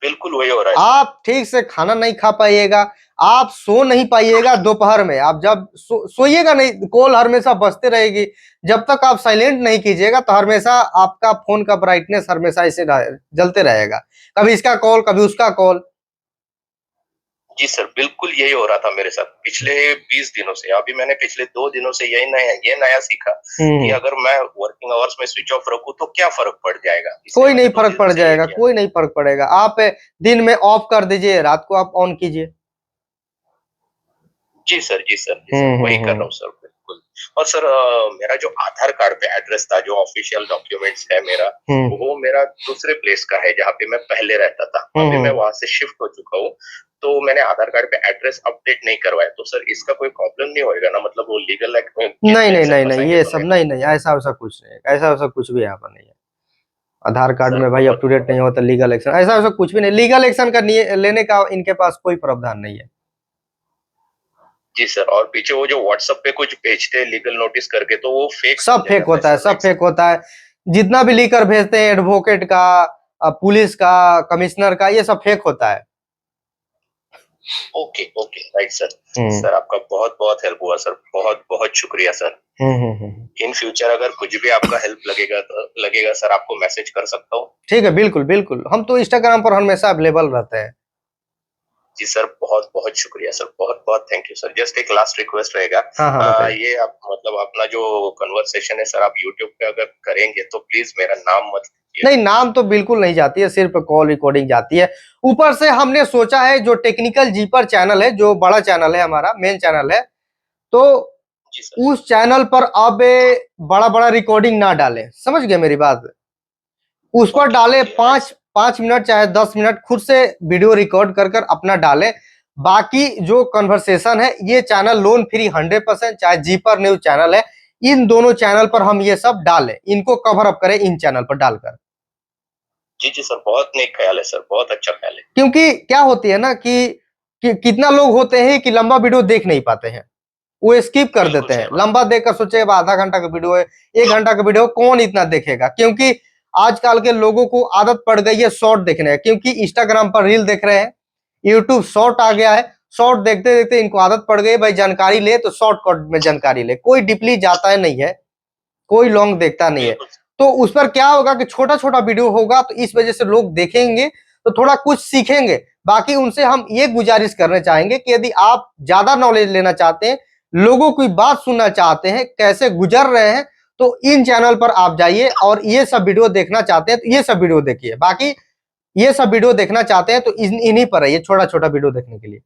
बिल्कुल वही हो रहा है। आप ठीक से खाना नहीं खा पाइएगा, आप सो नहीं पाइएगा दोपहर में, आप जब सोइएगा नहीं, कॉल हमेशा बजते रहेगी, जब तक आप साइलेंट नहीं कीजिएगा तो हमेशा आपका फोन का ब्राइटनेस हमेशा ऐसे जलते रहेगा, कभी इसका कॉल, कभी उसका कॉल। जी सर, बिल्कुल यही हो रहा था मेरे साथ पिछले 20 दिनों से। अभी मैंने पिछले 2 दिनों से ये नया सीखा कि अगर मैं वर्किंग आवर्स में स्विच ऑफ रखूँ तो क्या फ़र्क पड़ जाएगा? कोई नहीं फर्क पड़ जाएगा, कोई नहीं फर्क पड़ेगा। आप दिन में ऑफ कर दीजिए, रात को आप ऑन कीजिए। जी सर, जी सर, जी सर, वही कर रहा हूँ सर, बिल्कुल। और सर मेरा जो आधार कार्ड पे एड्रेस था, जो ऑफिशियल डॉक्यूमेंट्स है मेरा, वो मेरा दूसरे प्लेस का है जहाँ पे मैं पहले रहता था। अभी मैं वहाँ से शिफ्ट हो चुका हूँ, तो मैंने आधार कार्ड पे एड्रेस अपडेट नहीं करवाया, तो सर इसका कोई प्रॉब्लम नहीं होएगा ना? मतलब वो लीगल एक्ट में नहीं, नहीं, नहीं, नहीं, ये सब नहीं, नहीं, ऐसा-वैसा कुछ नहीं है। ऐसा-वैसा कुछ भी यहाँ पर नहीं है। आधार कार्ड में भाई अप टू डेट नहीं हो तो लीगल एक्शन, ऐसा-वैसा कुछ भी नहीं। लीगल एक्शन का लेने का इनके पास कोई प्रावधान नहीं है। जी सर, और पीछे वो जो व्हाट्सएप पे कुछ भेजते हैं लीगल नोटिस करके, तो वो फेक सब फेक होता है, सब फेक होता है। जितना भी लिखकर भेजते हैं एडवोकेट का, पुलिस का, कमिश्नर का, ये सब फेक होता है। Okay, okay, right sir. Sir आपका बहुत-बहुत हेल्प हुआ सर, बहुत-बहुत शुक्रिया सर। इन फ्यूचर अगर कुछ भी आपका हेल्प लगेगा सर, आपको मैसेज कर सकता हूँ? ठीक है, बिल्कुल, बिल्कुल। हम तो इंस्टाग्राम पर हमेशा अवेलेबल रहते हैं। जी सर, बहुत-बहुत शुक्रिया सर, बहुत-बहुत थैंक यू सर। जस्ट एक लास्ट रिक्वेस्ट रहेगा। ये आप मतलब अपना जो कन्वर्सेशन है सर, आप यूट्यूब पे अगर करेंगे तो प्लीज मेरा नाम मत लीजिए। नहीं, नाम तो बिल्कुल नहीं जाती है, सिर्फ कॉल रिकॉर्डिंग जाती है। ऊपर से हमने सोचा है जो टेक्निकल जीपर चैनल है, जो बड़ा चैनल है हमारा, मेन चैनल है, तो उस चैनल पर अब बड़ा-बड़ा रिकॉर्डिंग ना डालें। समझ गए मेरी बात? उस पर डाले 5 मिनट चाहे 10 मिनट खुद से वीडियो रिकॉर्ड कर अपना डालें। बाकी जो कन्वर्सेशन है ये चैनल लोन फ्री 100%, चाहे जीपर न्यूज चैनल है, इन दोनों चैनल पर हम ये सब डालें, इनको कवर अप करें इन चैनल पर डालकर। जी, जी सर, बहुत नेक ख्याल है सर, बहुत अच्छा ख्याल है। क्योंकि क्या होती है ना कि कितना लोग होते हैं कि लंबा वीडियो देख नहीं पाते हैं, वो स्किप कर देते हैं। लंबा देखकर सोचे आधा घंटा का वीडियो है, 1 घंटा का वीडियो, कौन इतना देखेगा? क्योंकि आजकल के लोगों को आदत पड़ गई है शॉर्ट देखने की, क्योंकि इंस्टाग्राम पर रील देख रहे हैं, यूट्यूब शॉर्ट आ गया है। शॉर्ट देखते देखते इनको आदत पड़ गई, भाई जानकारी ले तो शॉर्टकट में जानकारी ले, कोई डीपली जाता है नहीं है, कोई लॉन्ग देखता नहीं है। तो उस पर क्या होगा कि छोटा छोटा वीडियो होगा, तो इस वजह से लोग देखेंगे तो थोड़ा कुछ सीखेंगे। बाकी उनसे हम ये गुजारिश करना चाहेंगे कि यदि आप ज्यादा नॉलेज लेना चाहते हैं, लोगों की बात सुनना चाहते हैं, कैसे गुजर रहे हैं, तो इन चैनल पर आप जाइए, और ये सब वीडियो देखना चाहते हैं तो ये सब वीडियो देखिए। बाकी ये सब वीडियो देखना चाहते हैं तो इन्हीं पर रहिए, छोटा छोटा वीडियो देखने के लिए।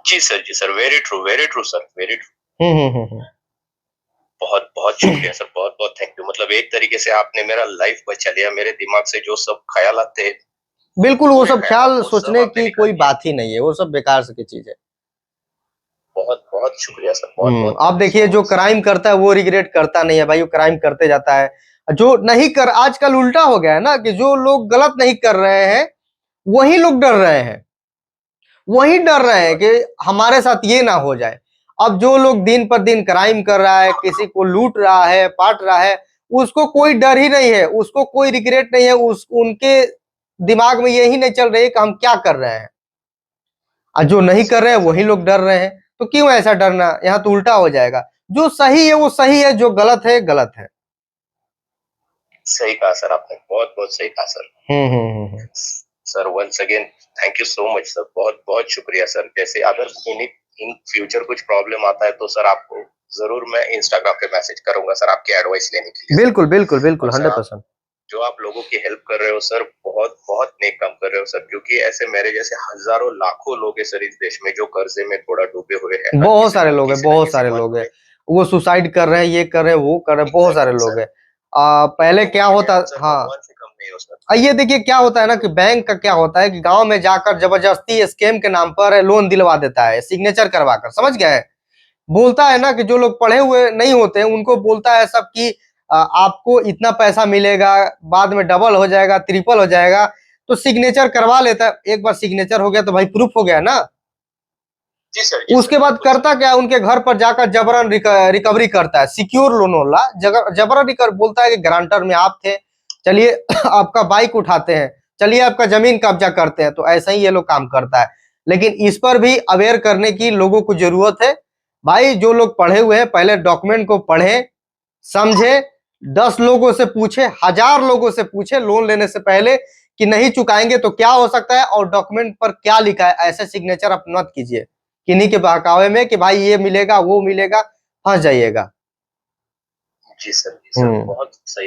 जी sir, very true sir, very true. बहुत बहुत शुक्रिया सर, बहुत बहुत थैंक यू। मतलब एक तरीके से आपने मेरा लाइफ बचा लिया, मेरे दिमाग से जो सब ख्यालात थे, बिल्कुल वो सब ख्याल सोचने की कोई बात ही नहीं है, वो सब बेकार की चीज है। बहुत बहुत शुक्रिया सर, बहुत बहुत। आप देखिए जो क्राइम करता है वो रिग्रेट करता नहीं है भाई, वो क्राइम करते जाता है। जो नहीं कर, आजकल उल्टा हो गया है ना कि जो लोग गलत नहीं कर रहे हैं वही लोग डर रहे हैं, वही डर रहे हैं कि हमारे साथ ये ना हो जाए। अब जो लोग दिन पर दिन क्राइम कर रहा है, किसी को लूट रहा है, पाट रहा है, उसको कोई डर ही नहीं है, उसको कोई रिग्रेट नहीं है, उनके दिमाग में यही नहीं चल रही है कि हम क्या कर रहे हैं। और जो नहीं कर रहे हैं वही लोग डर रहे हैं। तो क्यों ऐसा डरना? यहाँ तो उल्टा हो जाएगा। जो सही है वो सही है, जो गलत है गलत है। सही कहा सर आपने, बहुत बहुत सही कहा sir. Sir once again thank you so much sir, बहुत बहुत शुक्रिया सर। जैसे अगर इन फ्यूचर कुछ प्रॉब्लम आता है तो सर आपको जरूर मैं इंस्टाग्राम पे मैसेज करूंगा सर, आपकी एडवाइस लेने के लिए। बिल्कुल बिल्कुल बिल्कुल 100%। जो आप लोगों की हेल्प कर रहे हो सर, बहुत बहुत नेक काम कर रहे हो सर, क्योंकि ऐसे मेरे जैसे हजारों लाखों लोग हैं सर इस देश में जो कर्जे में थोड़ा डूबे हुए हैं। बहुत सारे लोग हैं, बहुत सारे लोग हैं, वो सुसाइड कर रहे हैं, ये कर रहे हैं, वो कर रहे हैं, बहुत सारे लोग हैं। पहले क्या होता, हाँ ये देखिए क्या होता है ना कि बैंक का क्या होता है कि गांव में जाकर जबरदस्ती स्कैम के नाम पर लोन दिलवा देता है, सिग्नेचर करवाकर, समझ गए? बोलता है ना कि जो लोग पढ़े हुए नहीं होते हैं उनको बोलता है सब कि आपको इतना पैसा मिलेगा, बाद में डबल हो जाएगा, ट्रिपल हो जाएगा, तो सिग्नेचर करवा लेता है। एक बार सिग्नेचर हो गया तो भाई प्रूफ हो गया ना। जी सर, उसके बाद करता क्या, उनके घर पर जाकर जबरन रिकवरी करता है, सिक्योर लोन वाला जबरन बोलता है कि गारंटर में आप थे, चलिए आपका बाइक उठाते हैं, चलिए आपका जमीन कब्जा करते हैं। तो ऐसा ही ये लोग काम करता है। लेकिन इस पर भी अवेयर करने की लोगों को जरूरत है। भाई जो लोग पढ़े हुए हैं पहले डॉक्यूमेंट को पढ़े, समझे, 10 लोगों से पूछे, 1000 लोगों से पूछे लोन लेने से पहले कि नहीं चुकाएंगे तो क्या हो सकता है और डॉक्यूमेंट पर क्या लिखा है, ऐसे सिग्नेचर आप मत कीजिए किन्हीं के बहकावे में कि भाई ये मिलेगा वो मिलेगा, फंस जाइएगा। जी सर, बहुत सही।